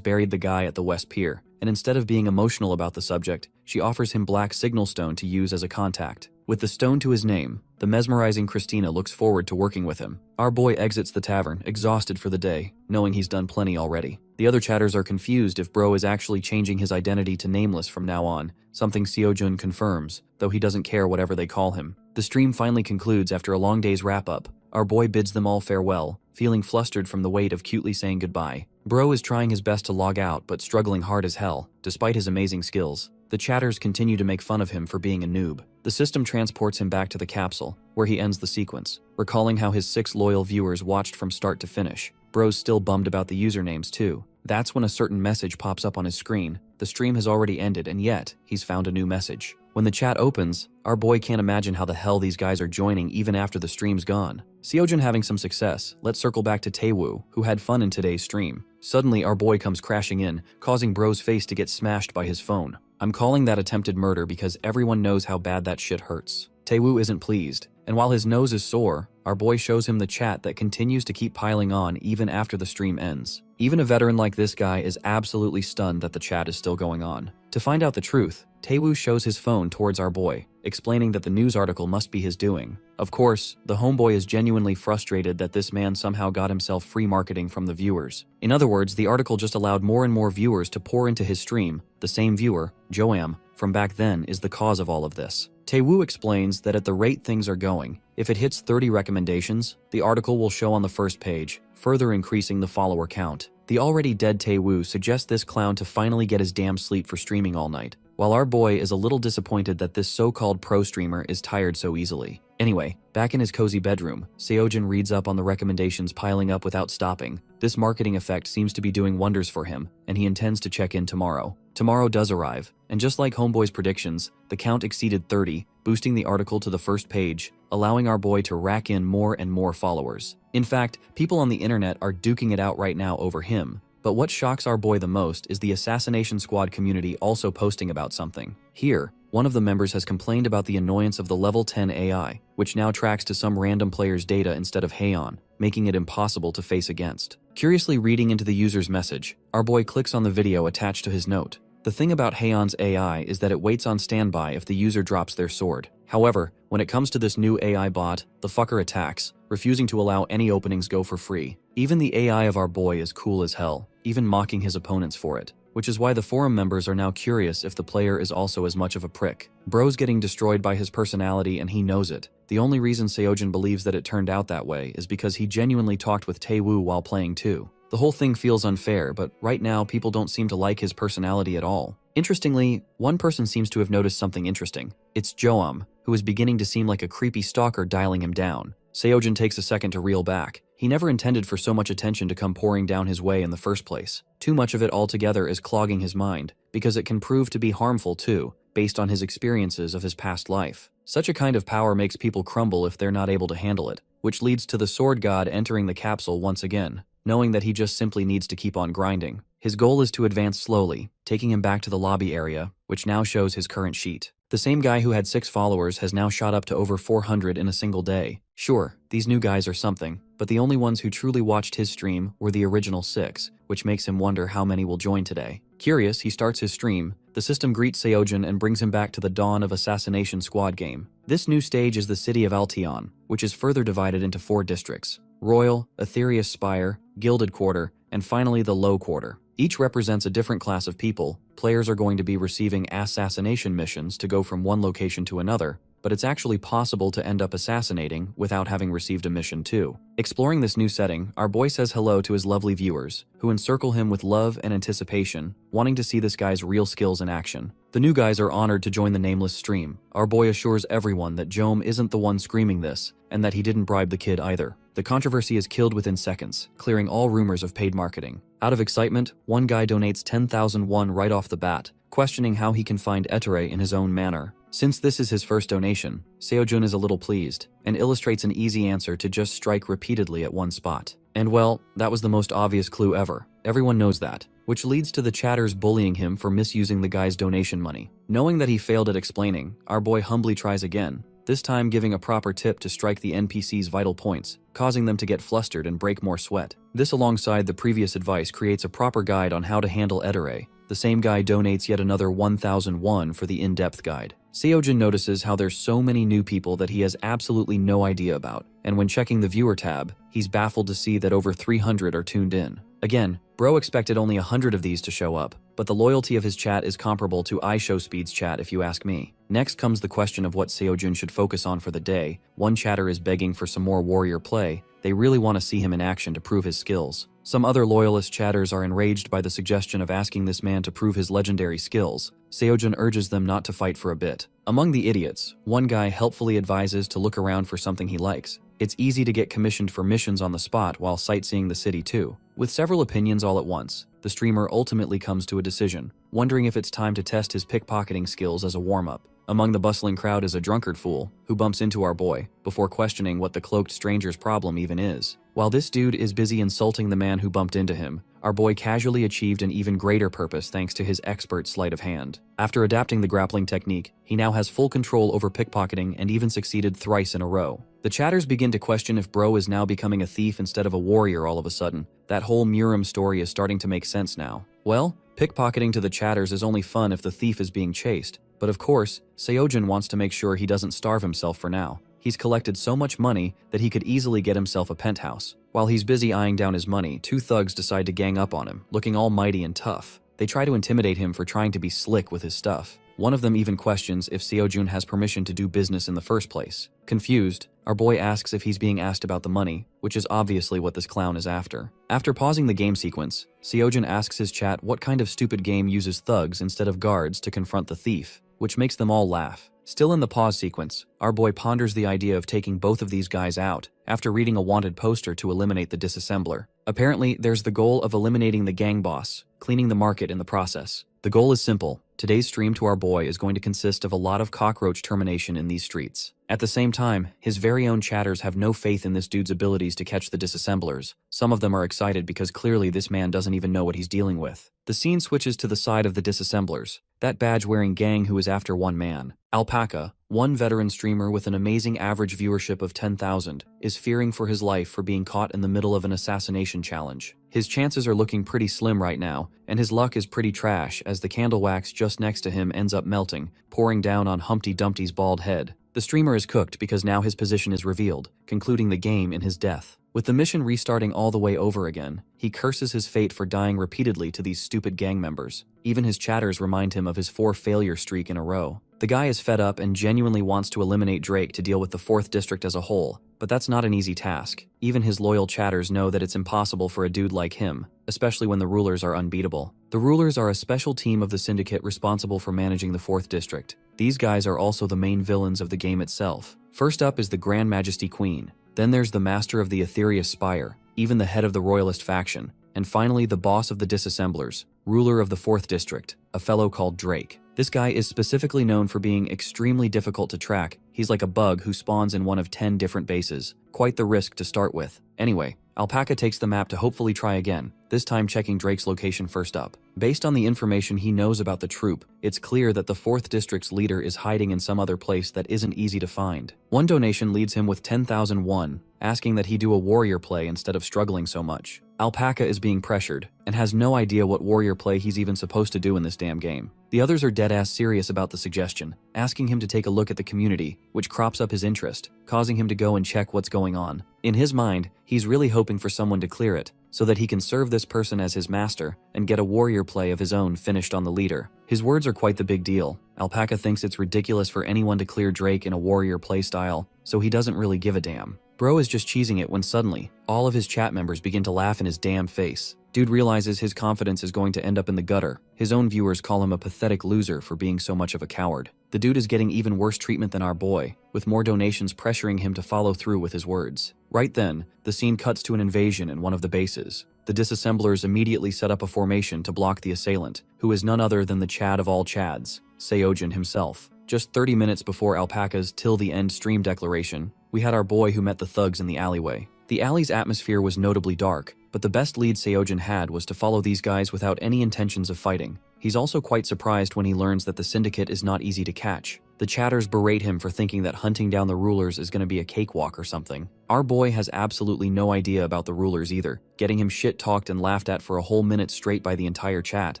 buried the guy at the West Pier, and instead of being emotional about the subject, she offers him black signal stone to use as a contact. With the stone to his name, the mesmerizing Christina looks forward to working with him. Our boy exits the tavern, exhausted for the day, knowing he's done plenty already. The other chatters are confused if Bro is actually changing his identity to Nameless from now on, something Seojun confirms, though he doesn't care whatever they call him. The stream finally concludes after a long day's wrap-up. Our boy bids them all farewell, feeling flustered from the weight of cutely saying goodbye. Bro is trying his best to log out, but struggling hard as hell, despite his amazing skills. The chatters continue to make fun of him for being a noob. The system transports him back to the capsule, where he ends the sequence, recalling how his 6 loyal viewers watched from start to finish. Bro's still bummed about the usernames too. That's when a certain message pops up on his screen. The stream has already ended, and yet, he's found a new message. When the chat opens, our boy can't imagine how the hell these guys are joining even after the stream's gone. Seojin having some success. Let's circle back to Taewoo, who had fun in today's stream. Suddenly, our boy comes crashing in, causing Bro's face to get smashed by his phone. I'm calling that attempted murder because everyone knows how bad that shit hurts. Taewoo isn't pleased, and while his nose is sore, our boy shows him the chat that continues to keep piling on even after the stream ends. Even a veteran like this guy is absolutely stunned that the chat is still going on. To find out the truth, Taewoo shows his phone towards our boy, explaining that the news article must be his doing. Of course, the homeboy is genuinely frustrated that this man somehow got himself free marketing from the viewers. In other words, the article just allowed more and more viewers to pour into his stream. The same viewer, Joam, from back then is the cause of all of this. Taewoo explains that at the rate things are going, if it hits 30 recommendations, the article will show on the first page, further increasing the follower count. The already dead Taewoo suggests this clown to finally get his damn sleep for streaming all night, while our boy is a little disappointed that this so-called pro streamer is tired so easily. Anyway, back in his cozy bedroom, Seojin reads up on the recommendations piling up without stopping. This marketing effect seems to be doing wonders for him, and he intends to check in tomorrow. Tomorrow does arrive, and just like Homeboy's predictions, the count exceeded 30, boosting the article to the first page, allowing our boy to rack in more and more followers. In fact, people on the internet are duking it out right now over him. But what shocks our boy the most is the Assassination Squad community also posting about something. Here, one of the members has complained about the annoyance of the level 10 AI, which now tracks to some random player's data instead of Heian, making it impossible to face against. Curiously reading into the user's message, our boy clicks on the video attached to his note. The thing about Heian's AI is that it waits on standby if the user drops their sword. However, when it comes to this new AI bot, the fucker attacks, refusing to allow any openings go for free. Even the AI of our boy is cool as hell, even mocking his opponents for it, which is why the forum members are now curious if the player is also as much of a prick. Bro's getting destroyed by his personality and he knows it. The only reason Seojin believes that it turned out that way is because he genuinely talked with Taewoo while playing too. The whole thing feels unfair, but right now people don't seem to like his personality at all. Interestingly, one person seems to have noticed something interesting. It's Joam, who is beginning to seem like a creepy stalker dialing him down. Seojin takes a second to reel back. He never intended for so much attention to come pouring down his way in the first place. Too much of it altogether is clogging his mind, because it can prove to be harmful too, based on his experiences of his past life. Such a kind of power makes people crumble if they're not able to handle it, which leads to the sword god entering the capsule once again, knowing that he just simply needs to keep on grinding. His goal is to advance slowly, taking him back to the lobby area, which now shows his current sheet. The same guy who had 6 followers has now shot up to over 400 in a single day. Sure, these new guys are something, but the only ones who truly watched his stream were the original 6, which makes him wonder how many will join today. Curious, he starts his stream. The system greets Seojin and brings him back to the dawn of Assassination Squad game. This new stage is the city of Altion, which is further divided into 4 districts: Royal, Aetherius Spire, Gilded Quarter, and finally the Low Quarter. Each represents a different class of people. Players are going to be receiving assassination missions to go from one location to another, but it's actually possible to end up assassinating without having received a mission too. Exploring this new setting, our boy says hello to his lovely viewers, who encircle him with love and anticipation, wanting to see this guy's real skills in action. The new guys are honored to join the nameless stream. Our boy assures everyone that Jome isn't the one screaming this, and that he didn't bribe the kid either. The controversy is killed within seconds, clearing all rumors of paid marketing. Out of excitement, one guy donates 10,000 won right off the bat, questioning how he can find etere in his own manner. Since this is his first donation, Seojun is a little pleased, and illustrates an easy answer to just strike repeatedly at one spot. And well, that was the most obvious clue ever. Everyone knows that, which leads to the chatters bullying him for misusing the guy's donation money. Knowing that he failed at explaining, our boy humbly tries again, this time giving a proper tip to strike the NPC's vital points, causing them to get flustered and break more sweat. This alongside the previous advice creates a proper guide on how to handle etere. The same guy donates yet another 1,000 won for the in-depth guide. Seojun notices how there's so many new people that he has absolutely no idea about, and when checking the viewer tab, he's baffled to see that over 300 are tuned in. Again, bro expected only 100 of these to show up, but the loyalty of his chat is comparable to iShowSpeed's chat if you ask me. Next comes the question of what Seojun should focus on for the day. One chatter is begging for some more warrior play. They really want to see him in action to prove his skills. Some other loyalist chatters are enraged by the suggestion of asking this man to prove his legendary skills. Seojun urges them not to fight for a bit. Among the idiots, one guy helpfully advises to look around for something he likes. It's easy to get commissioned for missions on the spot while sightseeing the city too. With several opinions all at once, the streamer ultimately comes to a decision, wondering if it's time to test his pickpocketing skills as a warm-up. Among the bustling crowd is a drunkard fool, who bumps into our boy, before questioning what the cloaked stranger's problem even is. While this dude is busy insulting the man who bumped into him, our boy casually achieved an even greater purpose thanks to his expert sleight of hand. After adapting the grappling technique, he now has full control over pickpocketing and even succeeded thrice in a row. The chatters begin to question if bro is now becoming a thief instead of a warrior all of a sudden. That whole Murim story is starting to make sense now. Well, pickpocketing to the chatters is only fun if the thief is being chased. But of course, Seojun wants to make sure he doesn't starve himself for now. He's collected so much money that he could easily get himself a penthouse. While he's busy eyeing down his money, two thugs decide to gang up on him, looking all mighty and tough. They try to intimidate him for trying to be slick with his stuff. One of them even questions if Seojun has permission to do business in the first place. Confused, our boy asks if he's being asked about the money, which is obviously what this clown is after. After pausing the game sequence, Seojun asks his chat what kind of stupid game uses thugs instead of guards to confront the thief, which makes them all laugh. Still in the pause sequence, our boy ponders the idea of taking both of these guys out after reading a wanted poster to eliminate the disassembler. Apparently, there's the goal of eliminating the gang boss, cleaning the market in the process. The goal is simple. Today's stream to our boy is going to consist of a lot of cockroach termination in these streets. At the same time, his very own chatters have no faith in this dude's abilities to catch the disassemblers. Some of them are excited because clearly this man doesn't even know what he's dealing with. The scene switches to the side of the disassemblers, that badge-wearing gang who is after one man. Alpaca, one veteran streamer with an amazing average viewership of 10,000, is fearing for his life for being caught in the middle of an assassination challenge. His chances are looking pretty slim right now, and his luck is pretty trash as the candle wax just next to him ends up melting, pouring down on Humpty Dumpty's bald head. The streamer is cooked because now his position is revealed, concluding the game in his death. With the mission restarting all the way over again, he curses his fate for dying repeatedly to these stupid gang members. Even his chatters remind him of his 4-failure streak in a row. The guy is fed up and genuinely wants to eliminate Drake to deal with the 4th district as a whole, but that's not an easy task. Even his loyal chatters know that it's impossible for a dude like him, especially when the rulers are unbeatable. The rulers are a special team of the syndicate responsible for managing the 4th district. These guys are also the main villains of the game itself. First up is the Grand Majesty Queen. Then there's the master of the Ethereus Spire, even the head of the Royalist faction, and finally the boss of the disassemblers, ruler of the 4th district, a fellow called Drake. This guy is specifically known for being extremely difficult to track. He's like a bug who spawns in one of 10 different bases. Quite the risk to start with. Anyway, Alpaca takes the map to hopefully try again, this time checking Drake's location first up. Based on the information he knows about the troop, it's clear that the 4th district's leader is hiding in some other place that isn't easy to find. One donation leads him with 10,000 won, asking that he do a warrior play instead of struggling so much. Alpaca is being pressured, and has no idea what warrior play he's even supposed to do in this damn game. The others are dead-ass serious about the suggestion, asking him to take a look at the community, which crops up his interest, causing him to go and check what's going on. In his mind, he's really hoping for someone to clear it, so that he can serve this person as his master and get a warrior play of his own finished on the leader. His words are quite the big deal. Alpaca thinks it's ridiculous for anyone to clear Drake in a warrior playstyle, so he doesn't really give a damn. Bro is just cheesing it when suddenly, all of his chat members begin to laugh in his damn face. Dude realizes his confidence is going to end up in the gutter. His own viewers call him a pathetic loser for being so much of a coward. The dude is getting even worse treatment than our boy, with more donations pressuring him to follow through with his words. Right then, the scene cuts to an invasion in one of the bases. The disassemblers immediately set up a formation to block the assailant, who is none other than the Chad of all Chads, Seojin himself. Just 30 minutes before Alpaca's Till the End stream declaration, we had our boy who met the thugs in the alleyway. The alley's atmosphere was notably dark, but the best lead Seojin had was to follow these guys without any intentions of fighting. He's also quite surprised when he learns that the syndicate is not easy to catch. The chatters berate him for thinking that hunting down the rulers is going to be a cakewalk or something. Our boy has absolutely no idea about the rulers either, getting him shit-talked and laughed at for a whole minute straight by the entire chat.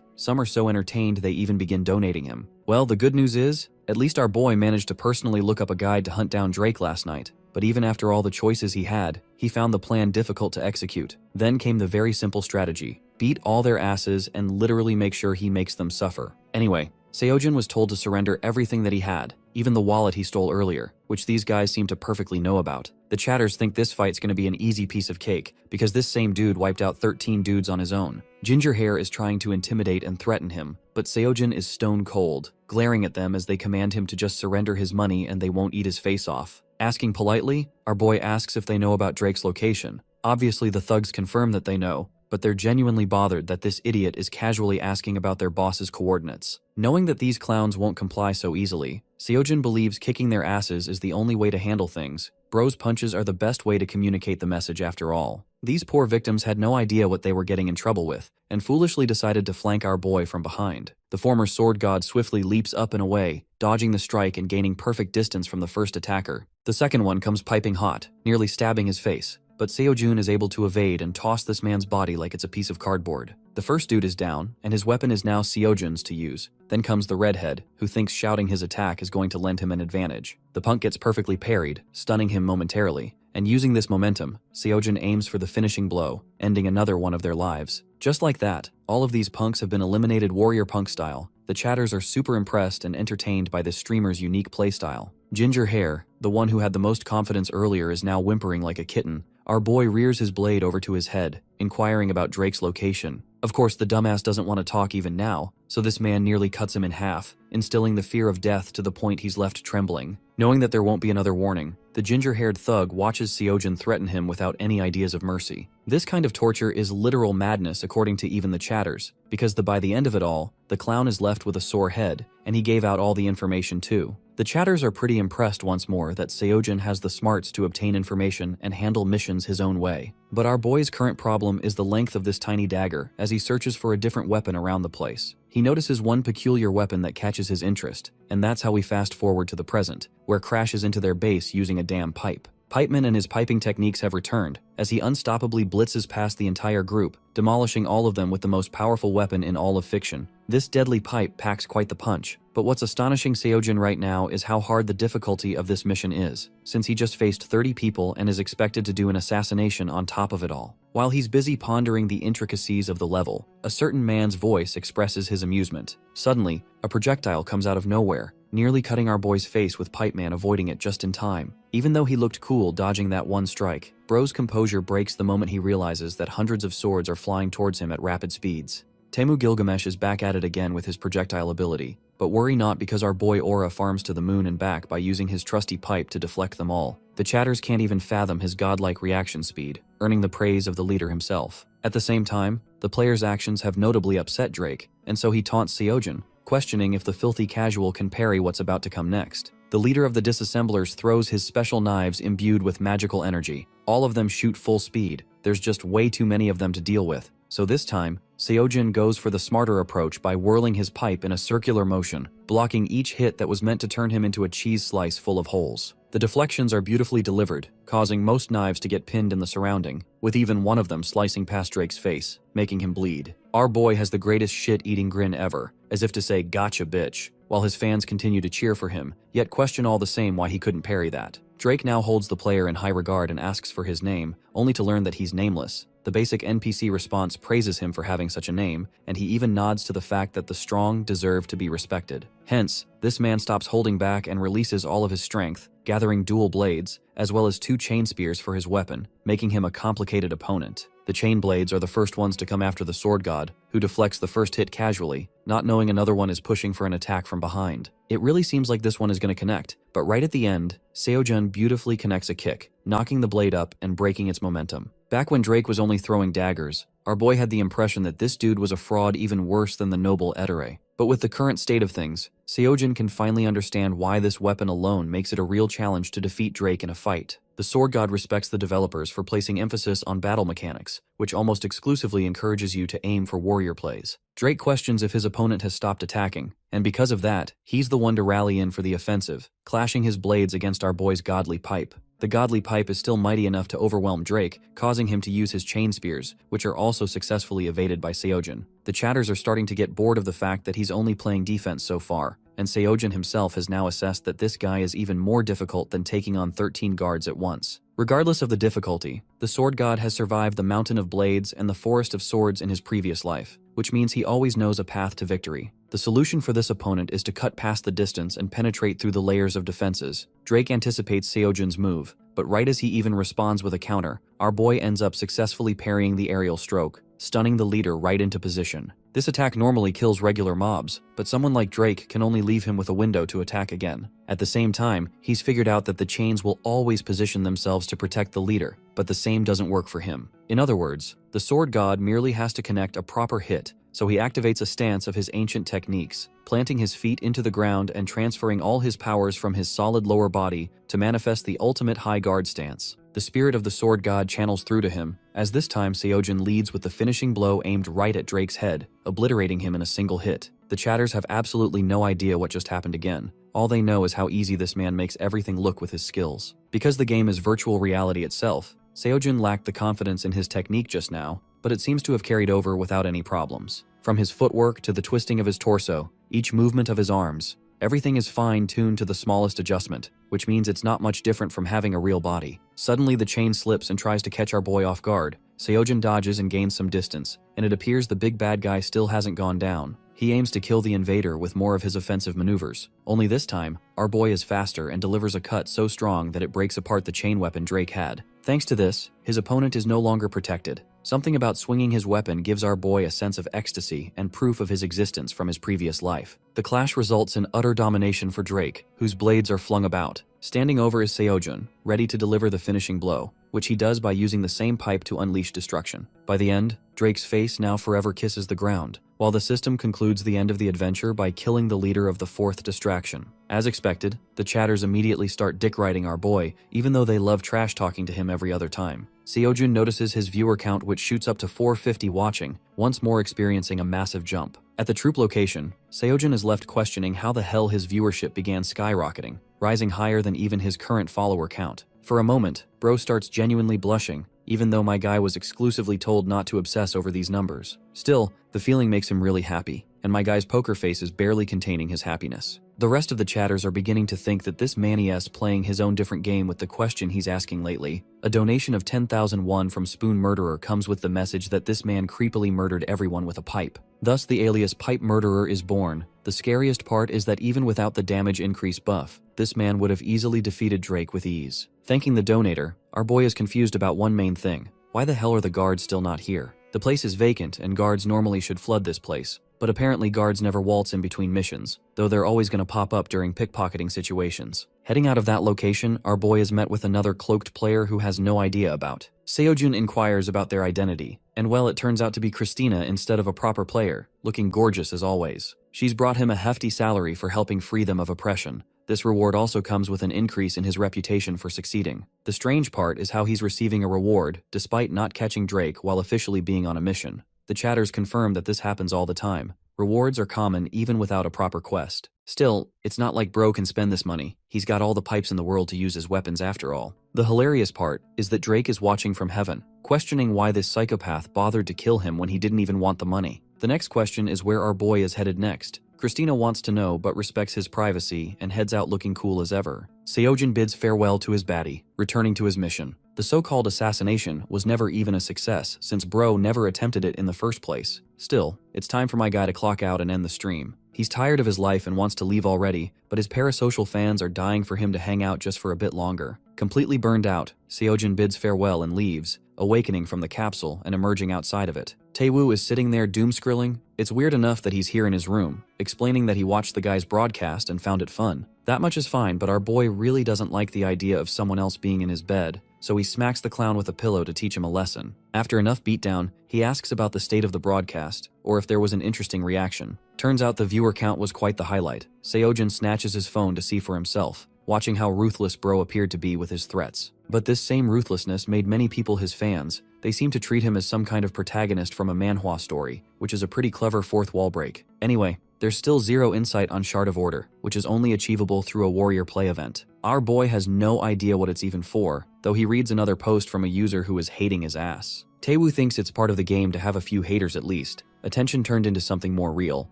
Some are so entertained they even begin donating him. Well, the good news is, at least our boy managed to personally look up a guide to hunt down Drake last night. But even after all the choices he had, he found the plan difficult to execute. Then came the very simple strategy: beat all their asses and literally make sure he makes them suffer. Anyway, Seojin was told to surrender everything that he had, even the wallet he stole earlier, which these guys seem to perfectly know about. The chatters think this fight's gonna be an easy piece of cake, because this same dude wiped out 13 dudes on his own. Ginger Hair is trying to intimidate and threaten him, but Seojin is stone cold, glaring at them as they command him to just surrender his money and they won't eat his face off. Asking politely, our boy asks if they know about Drake's location. Obviously the thugs confirm that they know, but they're genuinely bothered that this idiot is casually asking about their boss's coordinates. Knowing that these clowns won't comply so easily, Seojin believes kicking their asses is the only way to handle things. Bro's punches are the best way to communicate the message after all. These poor victims had no idea what they were getting in trouble with, and foolishly decided to flank our boy from behind. The former sword god swiftly leaps up and away, dodging the strike and gaining perfect distance from the first attacker. The second one comes piping hot, nearly stabbing his face, but Seojin is able to evade and toss this man's body like it's a piece of cardboard. The first dude is down, and his weapon is now Seojin's to use. Then comes the redhead, who thinks shouting his attack is going to lend him an advantage. The punk gets perfectly parried, stunning him momentarily, and using this momentum, Seojin aims for the finishing blow, ending another one of their lives. Just like that, all of these punks have been eliminated warrior punk style. The chatters are super impressed and entertained by this streamer's unique playstyle. Ginger Hair, the one who had the most confidence earlier, is now whimpering like a kitten. Our boy rears his blade over to his head, inquiring about Drake's location. Of course, the dumbass doesn't want to talk even now, so this man nearly cuts him in half, instilling the fear of death to the point he's left trembling. Knowing that there won't be another warning, the ginger-haired thug watches Seojin threaten him without any ideas of mercy. This kind of torture is literal madness according to even the chatters, because by the end of it all, the clown is left with a sore head, and he gave out all the information too. The chatters are pretty impressed once more that Seojin has the smarts to obtain information and handle missions his own way. But our boy's current problem is the length of this tiny dagger as he searches for a different weapon around the place. He notices one peculiar weapon that catches his interest, and that's how we fast forward to the present, where crashes into their base using a damn pipe. Pipeman and his piping techniques have returned, as he unstoppably blitzes past the entire group, demolishing all of them with the most powerful weapon in all of fiction. This deadly pipe packs quite the punch, but what's astonishing Seojin right now is how hard the difficulty of this mission is, since he just faced 30 people and is expected to do an assassination on top of it all. While he's busy pondering the intricacies of the level, a certain man's voice expresses his amusement. Suddenly, a projectile comes out of nowhere, nearly cutting our boy's face with Pipeman avoiding it just in time. Even though he looked cool dodging that one strike, Bro's composure breaks the moment he realizes that hundreds of swords are flying towards him at rapid speeds. Temu Gilgamesh is back at it again with his projectile ability, but worry not because our boy Aura farms to the moon and back by using his trusty pipe to deflect them all. The chatters can't even fathom his godlike reaction speed, earning the praise of the leader himself. At the same time, the player's actions have notably upset Drake, and so he taunts Seojin, questioning if the filthy casual can parry what's about to come next. The leader of the disassemblers throws his special knives imbued with magical energy. All of them shoot full speed. There's just way too many of them to deal with. So this time, Seojin goes for the smarter approach by whirling his pipe in a circular motion, blocking each hit that was meant to turn him into a cheese slice full of holes. The deflections are beautifully delivered, causing most knives to get pinned in the surrounding, with even one of them slicing past Drake's face, making him bleed. Our boy has the greatest shit-eating grin ever, as if to say, "Gotcha, bitch," while his fans continue to cheer for him, yet question all the same why he couldn't parry that. Drake now holds the player in high regard and asks for his name, only to learn that he's nameless. The basic NPC response praises him for having such a name, and he even nods to the fact that the strong deserve to be respected. Hence, this man stops holding back and releases all of his strength, gathering dual blades, as well as 2 chain spears for his weapon, making him a complicated opponent. The chain blades are the first ones to come after the sword god, who deflects the first hit casually, not knowing another one is pushing for an attack from behind. It really seems like this one is going to connect, but right at the end, Seojun beautifully connects a kick, knocking the blade up and breaking its momentum. Back when Drake was only throwing daggers, our boy had the impression that this dude was a fraud even worse than the noble Edere. But with the current state of things, Seojun can finally understand why this weapon alone makes it a real challenge to defeat Drake in a fight. The sword god respects the developers for placing emphasis on battle mechanics, which almost exclusively encourages you to aim for warrior plays. Drake questions if his opponent has stopped attacking, and because of that, he's the one to rally in for the offensive, clashing his blades against our boy's godly pipe. The godly pipe is still mighty enough to overwhelm Drake, causing him to use his chain spears, which are also successfully evaded by Seojun. The chatters are starting to get bored of the fact that he's only playing defense so far, and Seojun himself has now assessed that this guy is even more difficult than taking on 13 guards at once. Regardless of the difficulty, the sword god has survived the mountain of blades and the forest of swords in his previous life, which means he always knows a path to victory. The solution for this opponent is to cut past the distance and penetrate through the layers of defenses. Drake anticipates Seojun's move, but right as he even responds with a counter, our boy ends up successfully parrying the aerial stroke, stunning the leader right into position. This attack normally kills regular mobs, but someone like Drake can only leave him with a window to attack again. At the same time, he's figured out that the chains will always position themselves to protect the leader, but the same doesn't work for him. In other words, the sword god merely has to connect a proper hit, so he activates a stance of his ancient techniques, planting his feet into the ground and transferring all his powers from his solid lower body to manifest the ultimate high guard stance. The spirit of the sword god channels through to him, as this time Seojun leads with the finishing blow aimed right at Drake's head, obliterating him in a single hit. The chatters have absolutely no idea what just happened again. All they know is how easy this man makes everything look with his skills. Because the game is virtual reality itself, Seojun lacked the confidence in his technique just now, but it seems to have carried over without any problems. From his footwork to the twisting of his torso, each movement of his arms, everything is fine-tuned to the smallest adjustment, which means it's not much different from having a real body. Suddenly the chain slips and tries to catch our boy off guard. Seojun dodges and gains some distance, and it appears the big bad guy still hasn't gone down. He aims to kill the invader with more of his offensive maneuvers. Only this time, our boy is faster and delivers a cut so strong that it breaks apart the chain weapon Drake had. Thanks to this, his opponent is no longer protected. Something about swinging his weapon gives our boy a sense of ecstasy and proof of his existence from his previous life. The clash results in utter domination for Drake, whose blades are flung about. Standing over is Seojun, ready to deliver the finishing blow, which he does by using the same pipe to unleash destruction. By the end, Drake's face now forever kisses the ground, while the system concludes the end of the adventure by killing the leader of the fourth distraction. As expected, the chatters immediately start dick-riding our boy, even though they love trash-talking to him every other time. Seojun notices his viewer count, which shoots up to 450 watching, once more experiencing a massive jump. At the troop location, Seojun is left questioning how the hell his viewership began skyrocketing, rising higher than even his current follower count. For a moment, bro starts genuinely blushing, even though my guy was exclusively told not to obsess over these numbers. Still, the feeling makes him really happy, and my guy's poker face is barely containing his happiness. The rest of the chatters are beginning to think that this manny is playing his own different game with the question he's asking lately. A donation of 10,000 won from Spoon Murderer comes with the message that this man creepily murdered everyone with a pipe. Thus the alias Pipe Murderer is born. The scariest part is that even without the damage increase buff, this man would have easily defeated Drake with ease. Thanking the donator, our boy is confused about one main thing. Why the hell are the guards still not here? The place is vacant and guards normally should flood this place, but apparently guards never waltz in between missions, though they're always going to pop up during pickpocketing situations. Heading out of that location, our boy is met with another cloaked player who has no idea about. Seojun inquires about their identity, and well, it turns out to be Christina instead of a proper player, looking gorgeous as always. She's brought him a hefty salary for helping free them of oppression. This reward also comes with an increase in his reputation for succeeding. The strange part is how he's receiving a reward, despite not catching Drake while officially being on a mission. The chatters confirm that this happens all the time. Rewards are common even without a proper quest. Still, it's not like bro can spend this money. He's got all the pipes in the world to use as weapons after all. The hilarious part is that Drake is watching from heaven, questioning why this psychopath bothered to kill him when he didn't even want the money. The next question is where our boy is headed next. Christina wants to know but respects his privacy and heads out looking cool as ever. Seojin bids farewell to his baddie, returning to his mission. The so-called assassination was never even a success since bro never attempted it in the first place. Still, it's time for my guy to clock out and end the stream. He's tired of his life and wants to leave already, but his parasocial fans are dying for him to hang out just for a bit longer. Completely burned out, Seojin bids farewell and leaves, awakening from the capsule and emerging outside of it. Taewoo is sitting there doom-scrolling. It's weird enough that he's here in his room, explaining that he watched the guy's broadcast and found it fun. That much is fine, but our boy really doesn't like the idea of someone else being in his bed, so he smacks the clown with a pillow to teach him a lesson. After enough beatdown, he asks about the state of the broadcast, or if there was an interesting reaction. Turns out the viewer count was quite the highlight. Seojin snatches his phone to see for himself, watching how ruthless bro appeared to be with his threats. But this same ruthlessness made many people his fans. They seem to treat him as some kind of protagonist from a manhwa story, which is a pretty clever fourth wall break. Anyway, there's still zero insight on Shard of Order, which is only achievable through a warrior play event. Our boy has no idea what it's even for, though he reads another post from a user who is hating his ass. Taewoo thinks it's part of the game to have a few haters at least. Attention turned into something more real.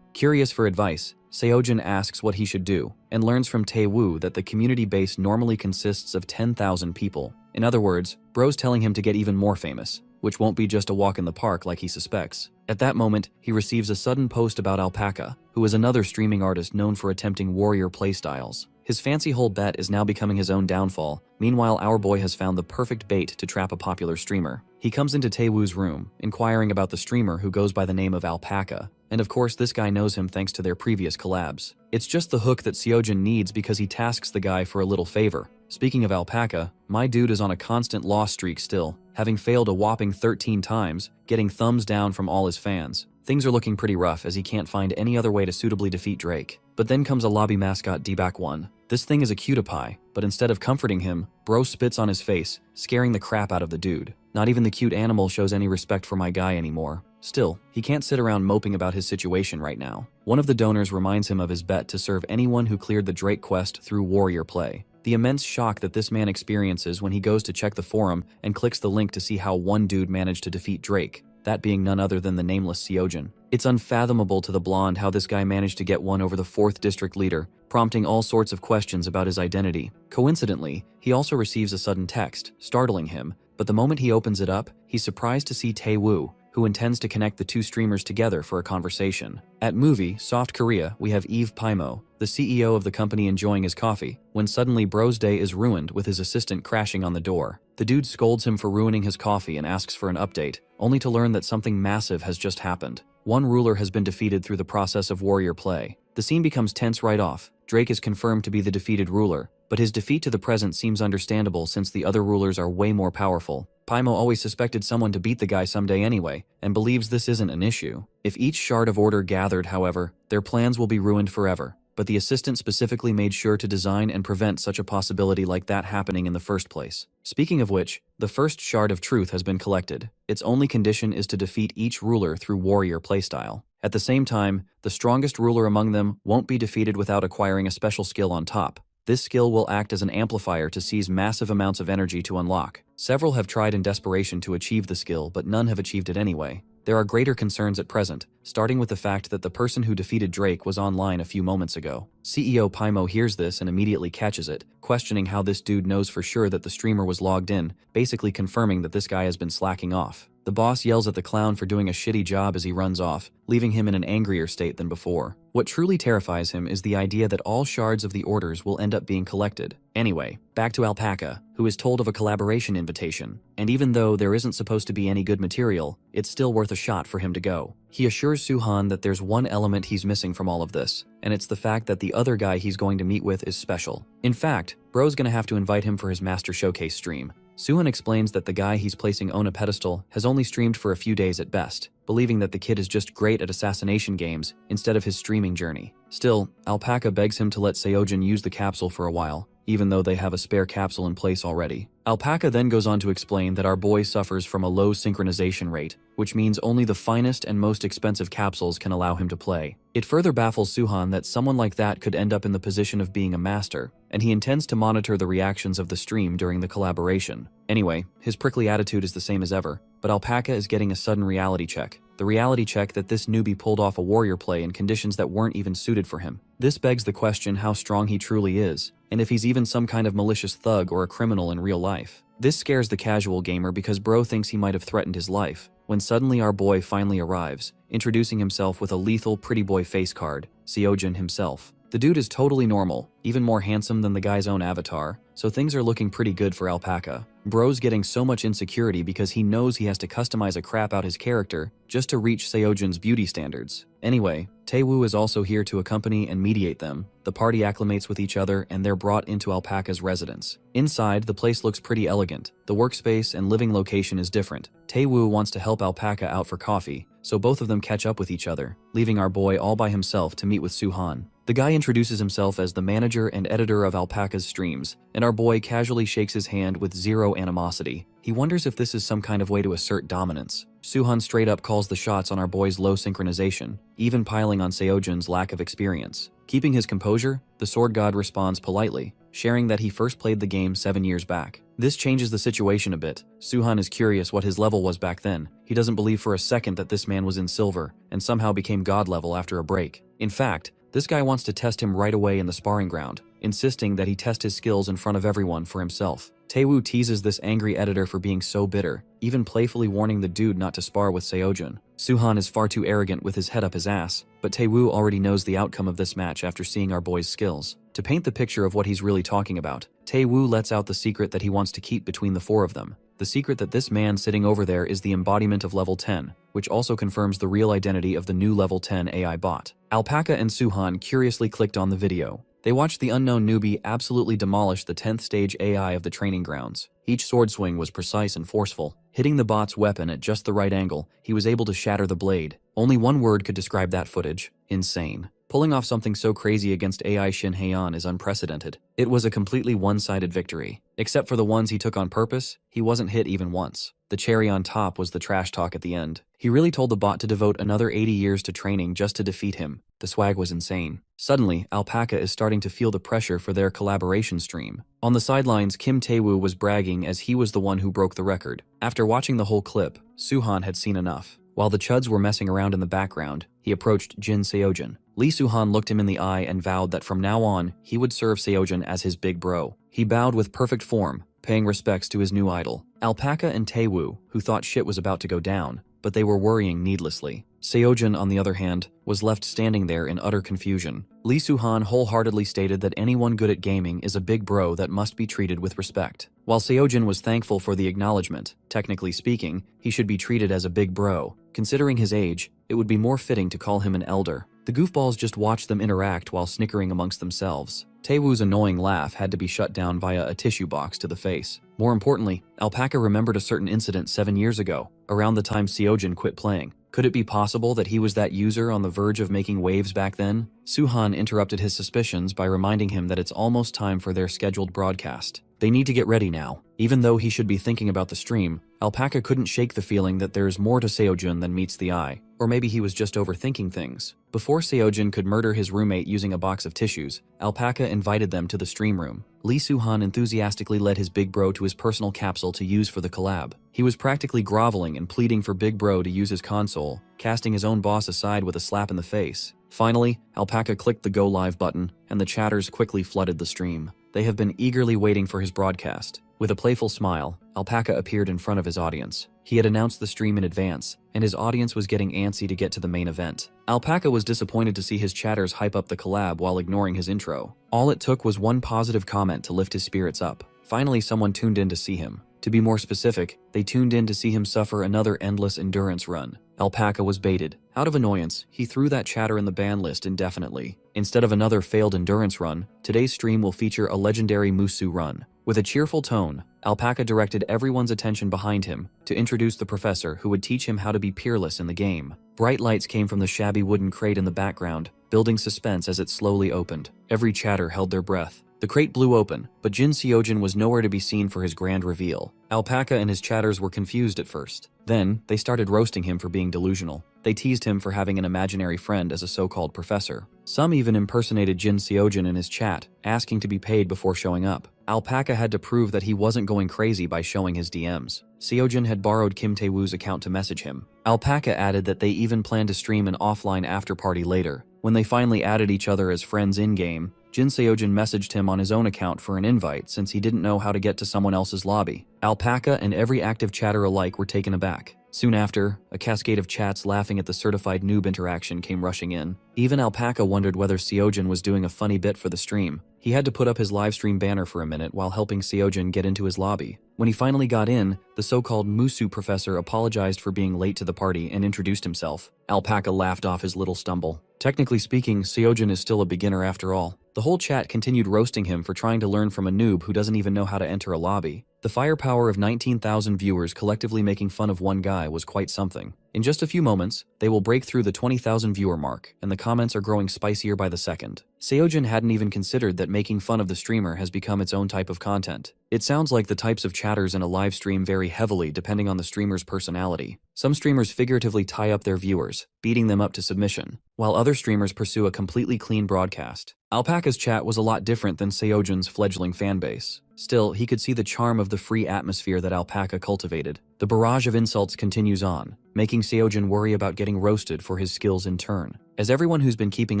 Curious for advice, Seojin asks what he should do, and learns from Taewoo that the community base normally consists of 10,000 people. In other words, bro's telling him to get even more famous, which won't be just a walk in the park like he suspects. At that moment, he receives a sudden post about Alpaca, who is another streaming artist known for attempting warrior playstyles. His fancy whole bet is now becoming his own downfall. Meanwhile, our boy has found the perfect bait to trap a popular streamer. He comes into Taewoo's room, inquiring about the streamer who goes by the name of Alpaca. And of course, this guy knows him thanks to their previous collabs. It's just the hook that Seojin needs because he tasks the guy for a little favor. Speaking of Alpaca, my dude is on a constant loss streak still, having failed a whopping 13 times, getting thumbs down from all his fans. Things are looking pretty rough as he can't find any other way to suitably defeat Drake. But then comes a lobby mascot D-Back 1. This thing is a cutie pie, but instead of comforting him, bro spits on his face, scaring the crap out of the dude. Not even the cute animal shows any respect for my guy anymore. Still, he can't sit around moping about his situation right now. One of the donors reminds him of his bet to serve anyone who cleared the Drake quest through warrior play. The immense shock that this man experiences when he goes to check the forum and clicks the link to see how one dude managed to defeat Drake, that being none other than the nameless Seojin. It's unfathomable to the blonde how this guy managed to get one over the 4th district leader, prompting all sorts of questions about his identity. Coincidentally, he also receives a sudden text, startling him, but the moment he opens it up, he's surprised to see Taewoo, who intends to connect the two streamers together for a conversation. At movie Soft Korea, we have Eve Paimo, the CEO of the company, enjoying his coffee, when suddenly bro's day is ruined with his assistant crashing on the door. The dude scolds him for ruining his coffee and asks for an update, only to learn that something massive has just happened. One ruler has been defeated through the process of warrior play. The scene becomes tense right off. Drake is confirmed to be the defeated ruler, but his defeat to the present seems understandable since the other rulers are way more powerful. Paimo always suspected someone to beat the guy someday anyway, and believes this isn't an issue. If each Shard of Order gathered, however, their plans will be ruined forever. But the assistant specifically made sure to design and prevent such a possibility like that happening in the first place. Speaking of which, the first Shard of Truth has been collected. Its only condition is to defeat each ruler through warrior playstyle. At the same time, the strongest ruler among them won't be defeated without acquiring a special skill on top. This skill will act as an amplifier to seize massive amounts of energy to unlock. Several have tried in desperation to achieve the skill, but none have achieved it anyway. There are greater concerns at present, starting with the fact that the person who defeated Drake was online a few moments ago. CEO Paimo hears this and immediately catches it, questioning how this dude knows for sure that the streamer was logged in, basically confirming that this guy has been slacking off. The boss yells at the clown for doing a shitty job as he runs off, leaving him in an angrier state than before. What truly terrifies him is the idea that all shards of the orders will end up being collected. Anyway, back to Alpaca, who is told of a collaboration invitation, and even though there isn't supposed to be any good material, it's still worth a shot for him to go. He assures Suhan that there's one element he's missing from all of this, and it's the fact that the other guy he's going to meet with is special. In fact, bro's gonna have to invite him for his Master Showcase stream. Suhan explains that the guy he's placing on a pedestal has only streamed for a few days at best, believing that the kid is just great at assassination games instead of his streaming journey. Still, Alpaca begs him to let Seojin use the capsule for a while, even though they have a spare capsule in place already. Alpaca then goes on to explain that our boy suffers from a low synchronization rate, which means only the finest and most expensive capsules can allow him to play. It further baffles Suhan that someone like that could end up in the position of being a master, and he intends to monitor the reactions of the stream during the collaboration. Anyway, his prickly attitude is the same as ever, but Alpaca is getting a sudden reality check. the reality check that this newbie pulled off a warrior play in conditions that weren't even suited for him. This begs the question how strong he truly is, and if he's even some kind of malicious thug or a criminal in real life. This scares the casual gamer because bro thinks he might have threatened his life, when suddenly our boy finally arrives, introducing himself with a lethal pretty boy face card, Seojin himself. The dude is totally normal, even more handsome than the guy's own avatar, so things are looking pretty good for Alpaca. Bro's getting so much insecurity because he knows he has to customize a crap out his character just to reach Seojin's beauty standards. Anyway, Taewoo is also here to accompany and mediate them. The party acclimates with each other and they're brought into Alpaca's residence. Inside, the place looks pretty elegant. The workspace and living location is different. Taewoo wants to help Alpaca out for coffee, so both of them catch up with each other, leaving our boy all by himself to meet with Suhan. The guy introduces himself as the manager and editor of Alpaca's streams, and our boy casually shakes his hand with zero animosity. He wonders if this is some kind of way to assert dominance. Suhan straight up calls the shots on our boy's low synchronization, even piling on Seojin's lack of experience. Keeping his composure, the sword god responds politely, sharing that he first played the game 7 years back. This changes the situation a bit. Suhan is curious what his level was back then. He doesn't believe for a second that this man was in silver, and somehow became god level after a break. In fact, this guy wants to test him right away in the sparring ground, insisting that he test his skills in front of everyone for himself. Taewoo teases this angry editor for being so bitter, even playfully warning the dude not to spar with Seojin. Suhan is far too arrogant with his head up his ass, but Taewoo already knows the outcome of this match after seeing our boy's skills. To paint the picture of what he's really talking about, Taewoo lets out the secret that he wants to keep between the four of them. The secret that this man sitting over there is the embodiment of level 10, which also confirms the real identity of the new level 10 AI bot. Alpaca and Suhan curiously clicked on the video. They watched the unknown newbie absolutely demolish the 10th stage AI of the training grounds. Each sword swing was precise and forceful. Hitting the bot's weapon at just the right angle, he was able to shatter the blade. Only one word could describe that footage: insane. Pulling off something so crazy against AI Shin Haeyeon is unprecedented. It was a completely one-sided victory. Except for the ones he took on purpose, he wasn't hit even once. The cherry on top was the trash talk at the end. He really told the bot to devote another 80 years to training just to defeat him. The swag was insane. Suddenly, Alpaca is starting to feel the pressure for their collaboration stream. On the sidelines, Kim Taewoo was bragging as he was the one who broke the record. After watching the whole clip, Suhan had seen enough. While the chuds were messing around in the background, he approached Jin Seojin. Lee Suhan looked him in the eye and vowed that from now on, he would serve Seojin as his big bro. He bowed with perfect form, paying respects to his new idol. Alpaca and Taewoo, who thought shit was about to go down, but they were worrying needlessly. Seojin, on the other hand, was left standing there in utter confusion. Lee Suhan wholeheartedly stated that anyone good at gaming is a big bro that must be treated with respect. While Seojin was thankful for the acknowledgement, technically speaking, he should be treated as a big bro. Considering his age, it would be more fitting to call him an elder. The goofballs just watched them interact while snickering amongst themselves. Taewoo's annoying laugh had to be shut down via a tissue box to the face. More importantly, Alpaca remembered a certain incident 7 years ago, around the time Seojin quit playing. Could it be possible that he was that user on the verge of making waves back then? Suhan interrupted his suspicions by reminding him that it's almost time for their scheduled broadcast. They need to get ready now. Even though he should be thinking about the stream, Alpaca couldn't shake the feeling that there's more to Seojin than meets the eye. Or maybe he was just overthinking things. Before Seojin could murder his roommate using a box of tissues, Alpaca invited them to the stream room. Lee Suhan enthusiastically led his big bro to his personal capsule to use for the collab. He was practically groveling and pleading for big bro to use his console, casting his own boss aside with a slap in the face. Finally, Alpaca clicked the go live button, and the chatters quickly flooded the stream. They have been eagerly waiting for his broadcast. With a playful smile, Alpaca appeared in front of his audience. He had announced the stream in advance, and his audience was getting antsy to get to the main event. Alpaca was disappointed to see his chatters hype up the collab while ignoring his intro. All it took was one positive comment to lift his spirits up. Finally, someone tuned in to see him. To be more specific, they tuned in to see him suffer another endless endurance run. Alpaca was baited. Out of annoyance, he threw that chatter in the ban list indefinitely. Instead of another failed endurance run, today's stream will feature a legendary Musu run. With a cheerful tone, Alpaca directed everyone's attention behind him to introduce the professor who would teach him how to be peerless in the game. Bright lights came from the shabby wooden crate in the background, building suspense as it slowly opened. Every chatter held their breath. The crate blew open, but Jin Seojin was nowhere to be seen for his grand reveal. Alpaca and his chatters were confused at first. Then, they started roasting him for being delusional. They teased him for having an imaginary friend as a so-called professor. Some even impersonated Jin Seojin in his chat, asking to be paid before showing up. Alpaca had to prove that he wasn't going crazy by showing his DMs. Seojin had borrowed Kim Tae-woo's account to message him. Alpaca added that they even planned to stream an offline after-party later. When they finally added each other as friends in-game, Jin Seojin messaged him on his own account for an invite since he didn't know how to get to someone else's lobby. Alpaca and every active chatter alike were taken aback. Soon after, a cascade of chats laughing at the certified noob interaction came rushing in. Even Alpaca wondered whether Seojin was doing a funny bit for the stream. He had to put up his livestream banner for a minute while helping Seojin get into his lobby. When he finally got in, the so-called Musu professor apologized for being late to the party and introduced himself. Alpaca laughed off his little stumble. Technically speaking, Seojin is still a beginner after all. The whole chat continued roasting him for trying to learn from a noob who doesn't even know how to enter a lobby. The firepower of 19,000 viewers collectively making fun of one guy was quite something. In just a few moments, they will break through the 20,000 viewer mark, and the comments are growing spicier by the second. Seojin hadn't even considered that making fun of the streamer has become its own type of content. It sounds like the types of chatters in a live stream vary heavily depending on the streamer's personality. Some streamers figuratively tie up their viewers, beating them up to submission, while other streamers pursue a completely clean broadcast. Alpaca's chat was a lot different than Seojin's fledgling fanbase. Still, he could see the charm of the free atmosphere that Alpaca cultivated. The barrage of insults continues on, making Seojin worry about getting roasted for his skills in turn. As everyone who's been keeping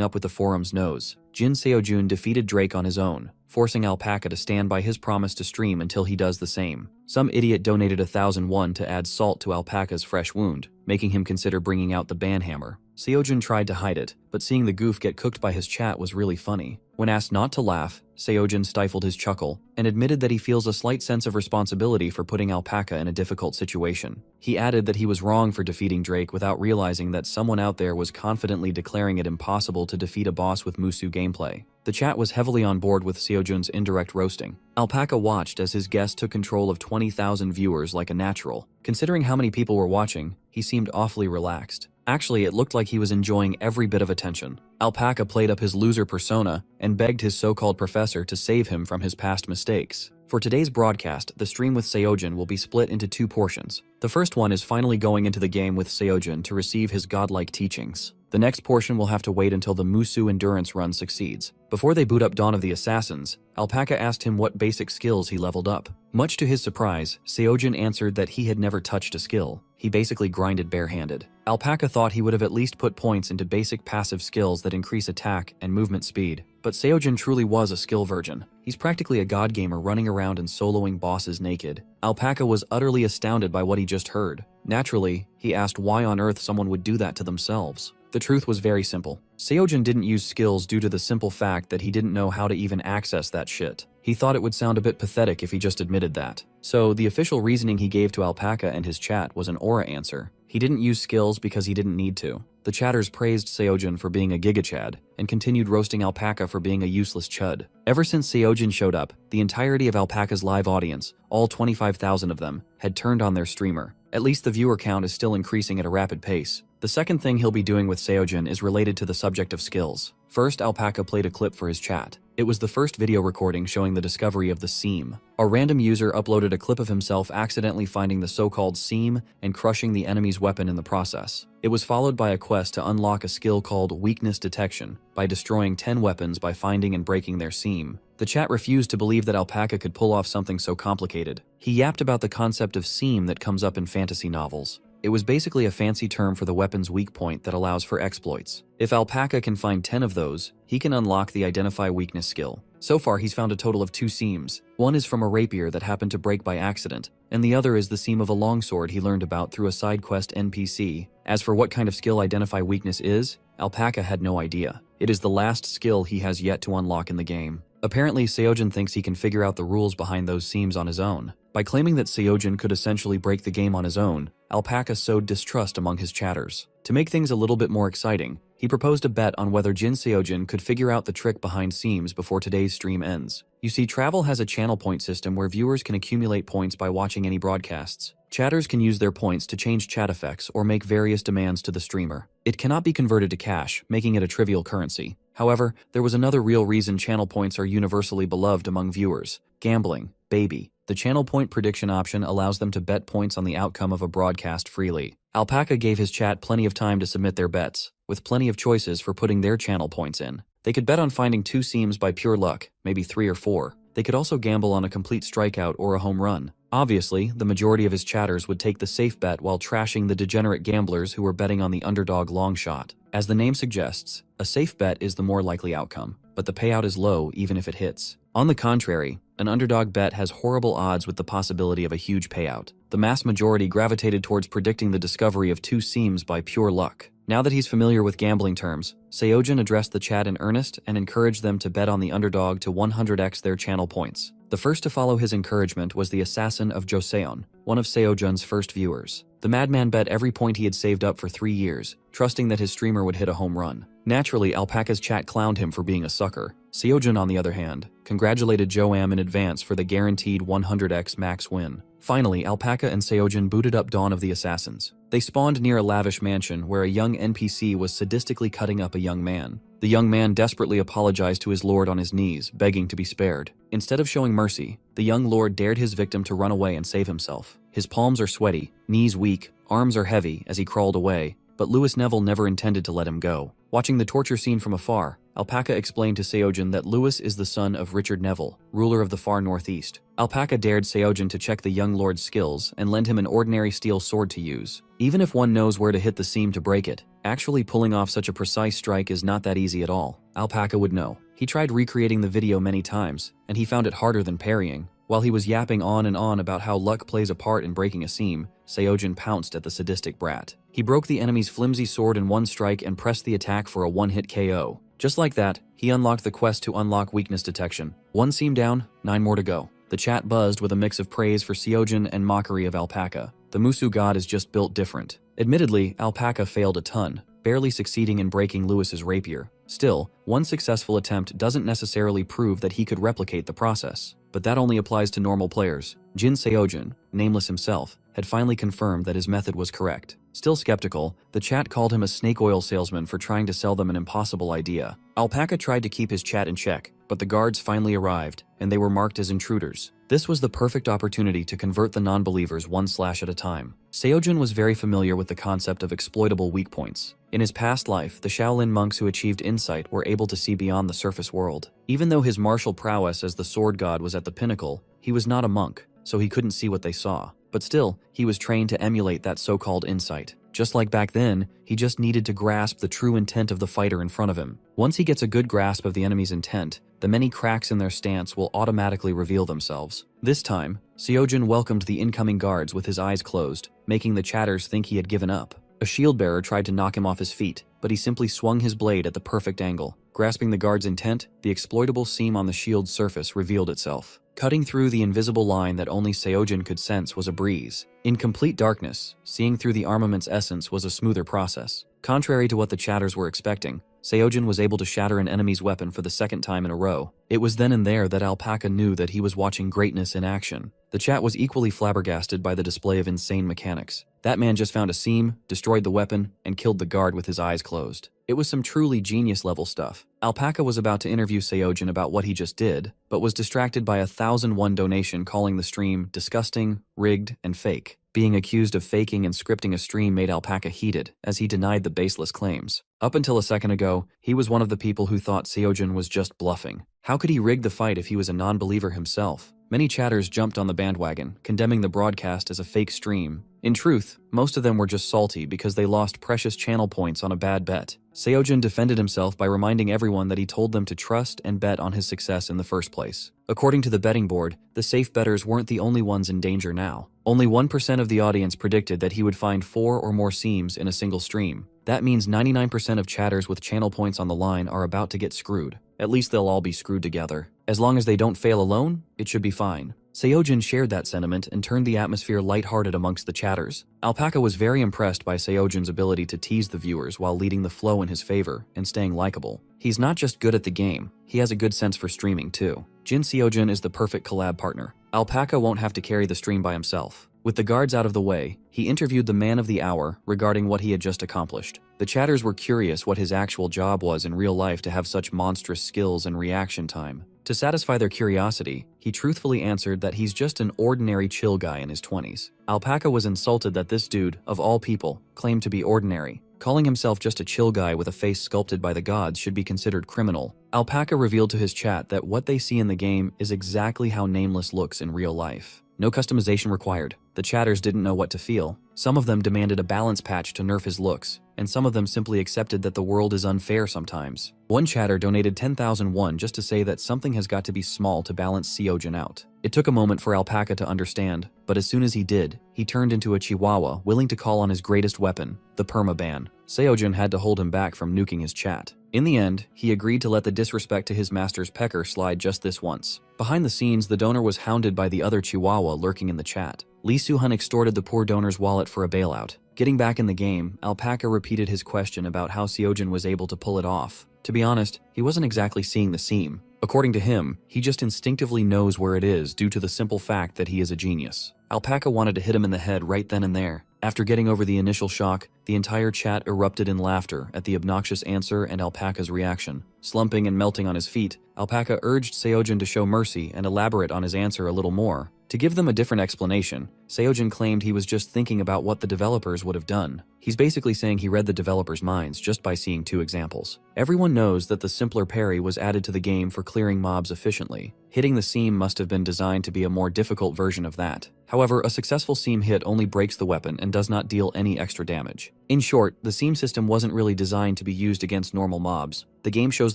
up with the forums knows, Jin Seojun defeated Drake on his own, forcing Alpaca to stand by his promise to stream until he does the same. Some idiot donated 1,000 won to add salt to Alpaca's fresh wound, making him consider bringing out the banhammer. Seojin tried to hide it, but seeing the goof get cooked by his chat was really funny. When asked not to laugh, Seojin stifled his chuckle and admitted that he feels a slight sense of responsibility for putting Alpaca in a difficult situation. He added that he was wrong for defeating Drake without realizing that someone out there was confidently declaring it impossible to defeat a boss with Musu gameplay. The chat was heavily on board with Seojin's indirect roasting. Alpaca watched as his guest took control of 20,000 viewers like a natural. Considering how many people were watching, he seemed awfully relaxed. Actually, it looked like he was enjoying every bit of attention. Alpaca played up his loser persona and begged his so-called professor to save him from his past mistakes. For today's broadcast, the stream with Seojin will be split into two portions. The first one is finally going into the game with Seojin to receive his godlike teachings. The next portion will have to wait until the Musu endurance run succeeds. Before they boot up Dawn of the Assassins, Alpaca asked him what basic skills he leveled up. Much to his surprise, Seojin answered that he had never touched a skill. He basically grinded barehanded. Alpaca thought he would have at least put points into basic passive skills that increase attack and movement speed. But Seojin truly was a skill virgin. He's practically a god gamer running around and soloing bosses naked. Alpaca was utterly astounded by what he just heard. Naturally, he asked why on earth someone would do that to themselves. The truth was very simple. Seojin didn't use skills due to the simple fact that he didn't know how to even access that shit. He thought it would sound a bit pathetic if he just admitted that. So, the official reasoning he gave to Alpaca and his chat was an aura answer. He didn't use skills because he didn't need to. The chatters praised Seojin for being a gigachad, and continued roasting Alpaca for being a useless chud. Ever since Seojin showed up, the entirety of Alpaca's live audience, all 25,000 of them, had turned on their streamer. At least the viewer count is still increasing at a rapid pace. The second thing he'll be doing with Seojin is related to the subject of skills. First, Alpaca played a clip for his chat. It was the first video recording showing the discovery of the seam. A random user uploaded a clip of himself accidentally finding the so-called seam and crushing the enemy's weapon in the process. It was followed by a quest to unlock a skill called weakness detection by destroying 10 weapons by finding and breaking their seam. The chat refused to believe that Alpaca could pull off something so complicated. He yapped about the concept of seam that comes up in fantasy novels. It was basically a fancy term for the weapon's weak point that allows for exploits. If Alpaca can find 10 of those, he can unlock the Identify Weakness skill. So far, he's found a total of 2 seams. One is from a rapier that happened to break by accident, and the other is the seam of a longsword he learned about through a side quest NPC. As for what kind of skill Identify Weakness is, Alpaca had no idea. It is the last skill he has yet to unlock in the game. Apparently, Seojin thinks he can figure out the rules behind those seams on his own. By claiming that Seojin could essentially break the game on his own, Alpaca sowed distrust among his chatters. To make things a little bit more exciting, he proposed a bet on whether Jin Seojin could figure out the trick behind seams before today's stream ends. You see, Travel has a channel point system where viewers can accumulate points by watching any broadcasts. Chatters can use their points to change chat effects or make various demands to the streamer. It cannot be converted to cash, making it a trivial currency. However, there was another real reason channel points are universally beloved among viewers: gambling. Baby. The channel point prediction option allows them to bet points on the outcome of a broadcast freely. Alpaca gave his chat plenty of time to submit their bets, with plenty of choices for putting their channel points in. They could bet on finding 2 seams by pure luck, maybe 3 or 4. They could also gamble on a complete strikeout or a home run. Obviously, the majority of his chatters would take the safe bet while trashing the degenerate gamblers who were betting on the underdog long shot. As the name suggests, a safe bet is the more likely outcome, but the payout is low even if it hits. On the contrary, an underdog bet has horrible odds with the possibility of a huge payout. The mass majority gravitated towards predicting the discovery of two seams by pure luck. Now that he's familiar with gambling terms, Seojin addressed the chat in earnest and encouraged them to bet on the underdog to 100x their channel points. The first to follow his encouragement was the assassin of Joseon, one of Seojin's first viewers. The madman bet every point he had saved up for 3 years, trusting that his streamer would hit a home run. Naturally, Alpaca's chat clowned him for being a sucker. Seojin, on the other hand, congratulated Joam in advance for the guaranteed 100x max win. Finally, Alpaca and Seojin booted up Dawn of the Assassins. They spawned near a lavish mansion where a young NPC was sadistically cutting up a young man. The young man desperately apologized to his lord on his knees, begging to be spared. Instead of showing mercy, the young lord dared his victim to run away and save himself. His palms are sweaty, knees weak, arms are heavy as he crawled away, but Lewis Neville never intended to let him go. Watching the torture scene from afar, Alpaca explained to Seojin that Lewis is the son of Richard Neville, ruler of the far northeast. Alpaca dared Seojin to check the young lord's skills and lend him an ordinary steel sword to use. Even if one knows where to hit the seam to break it, actually pulling off such a precise strike is not that easy at all. Alpaca would know. He tried recreating the video many times, and he found it harder than parrying. While he was yapping on and on about how luck plays a part in breaking a seam, Seojin pounced at the sadistic brat. He broke the enemy's flimsy sword in one strike and pressed the attack for a one-hit KO. Just like that, he unlocked the quest to unlock weakness detection. 1 seam down, 9 more to go. The chat buzzed with a mix of praise for Seojin and mockery of Alpaca. The Musu god is just built different. Admittedly, Alpaca failed a ton, barely succeeding in breaking Lewis's rapier. Still, one successful attempt doesn't necessarily prove that he could replicate the process. But that only applies to normal players. Jin Seojin, nameless himself, had finally confirmed that his method was correct. Still skeptical, the chat called him a snake oil salesman for trying to sell them an impossible idea. Alpaca tried to keep his chat in check, but the guards finally arrived, and they were marked as intruders. This was the perfect opportunity to convert the non-believers one slash at a time. Seojin was very familiar with the concept of exploitable weak points. In his past life, the Shaolin monks who achieved insight were able to see beyond the surface world. Even though his martial prowess as the sword god was at the pinnacle, he was not a monk, so he couldn't see what they saw. But still, he was trained to emulate that so-called insight. Just like back then, he just needed to grasp the true intent of the fighter in front of him. Once he gets a good grasp of the enemy's intent, the many cracks in their stance will automatically reveal themselves. This time, Seojin welcomed the incoming guards with his eyes closed, making the chatters think he had given up. A shield bearer tried to knock him off his feet, but he simply swung his blade at the perfect angle. Grasping the guard's intent, the exploitable seam on the shield's surface revealed itself. Cutting through the invisible line that only Seojin could sense was a breeze. In complete darkness, seeing through the armament's essence was a smoother process. Contrary to what the chatters were expecting, Seojin was able to shatter an enemy's weapon for the second time in a row. It was then and there that Alpaca knew that he was watching greatness in action. The chat was equally flabbergasted by the display of insane mechanics. That man just found a seam, destroyed the weapon, and killed the guard with his eyes closed. It was some truly genius-level stuff. Alpaca was about to interview Seojin about what he just did, but was distracted by a 1,001 donation calling the stream disgusting, rigged, and fake. Being accused of faking and scripting a stream made Alpaca heated, as he denied the baseless claims. Up until a second ago, he was one of the people who thought Seojin was just bluffing. How could he rig the fight if he was a non-believer himself? Many chatters jumped on the bandwagon, condemning the broadcast as a fake stream. In truth, most of them were just salty because they lost precious channel points on a bad bet. Seojin defended himself by reminding everyone that he told them to trust and bet on his success in the first place. According to the betting board, the safe bettors weren't the only ones in danger now. Only 1% of the audience predicted that he would find 4 or more seams in a single stream. That means 99% of chatters with channel points on the line are about to get screwed. At least they'll all be screwed together. As long as they don't fail alone, it should be fine. Seojin shared that sentiment and turned the atmosphere lighthearted amongst the chatters. Alpaca was very impressed by Seojin's ability to tease the viewers while leading the flow in his favor and staying likable. He's not just good at the game, he has a good sense for streaming too. Jin Seojin is the perfect collab partner. Alpaca won't have to carry the stream by himself. With the guards out of the way, he interviewed the man of the hour regarding what he had just accomplished. The chatters were curious what his actual job was in real life to have such monstrous skills and reaction time. To satisfy their curiosity, he truthfully answered that he's just an ordinary chill guy in his 20s. Alpaca was insulted that this dude, of all people, claimed to be ordinary. Calling himself just a chill guy with a face sculpted by the gods should be considered criminal. Alpaca revealed to his chat that what they see in the game is exactly how Nameless looks in real life. No customization required. The chatters didn't know what to feel. Some of them demanded a balance patch to nerf his looks, and some of them simply accepted that the world is unfair sometimes. One chatter donated 10,000 won just to say that something has got to be small to balance Seojin out. It took a moment for Alpaca to understand, but as soon as he did, he turned into a chihuahua willing to call on his greatest weapon, the permaban. Seojin had to hold him back from nuking his chat. In the end, he agreed to let the disrespect to his master's pecker slide just this once. Behind the scenes, the donor was hounded by the other chihuahua lurking in the chat. Lee Soo-hun extorted the poor donor's wallet for a bailout. Getting back in the game, Alpaca repeated his question about how Seojin was able to pull it off. To be honest, he wasn't exactly seeing the seam. According to him, he just instinctively knows where it is due to the simple fact that he is a genius. Alpaca wanted to hit him in the head right then and there. After getting over the initial shock, the entire chat erupted in laughter at the obnoxious answer and Alpaca's reaction. Slumping and melting on his feet, Alpaca urged Seojin to show mercy and elaborate on his answer a little more. To give them a different explanation, Seojin claimed he was just thinking about what the developers would have done. He's basically saying he read the developers' minds just by seeing 2 examples. Everyone knows that the simpler parry was added to the game for clearing mobs efficiently. Hitting the seam must have been designed to be a more difficult version of that. However, a successful seam hit only breaks the weapon and does not deal any extra damage. In short, the seam system wasn't really designed to be used against normal mobs. The game shows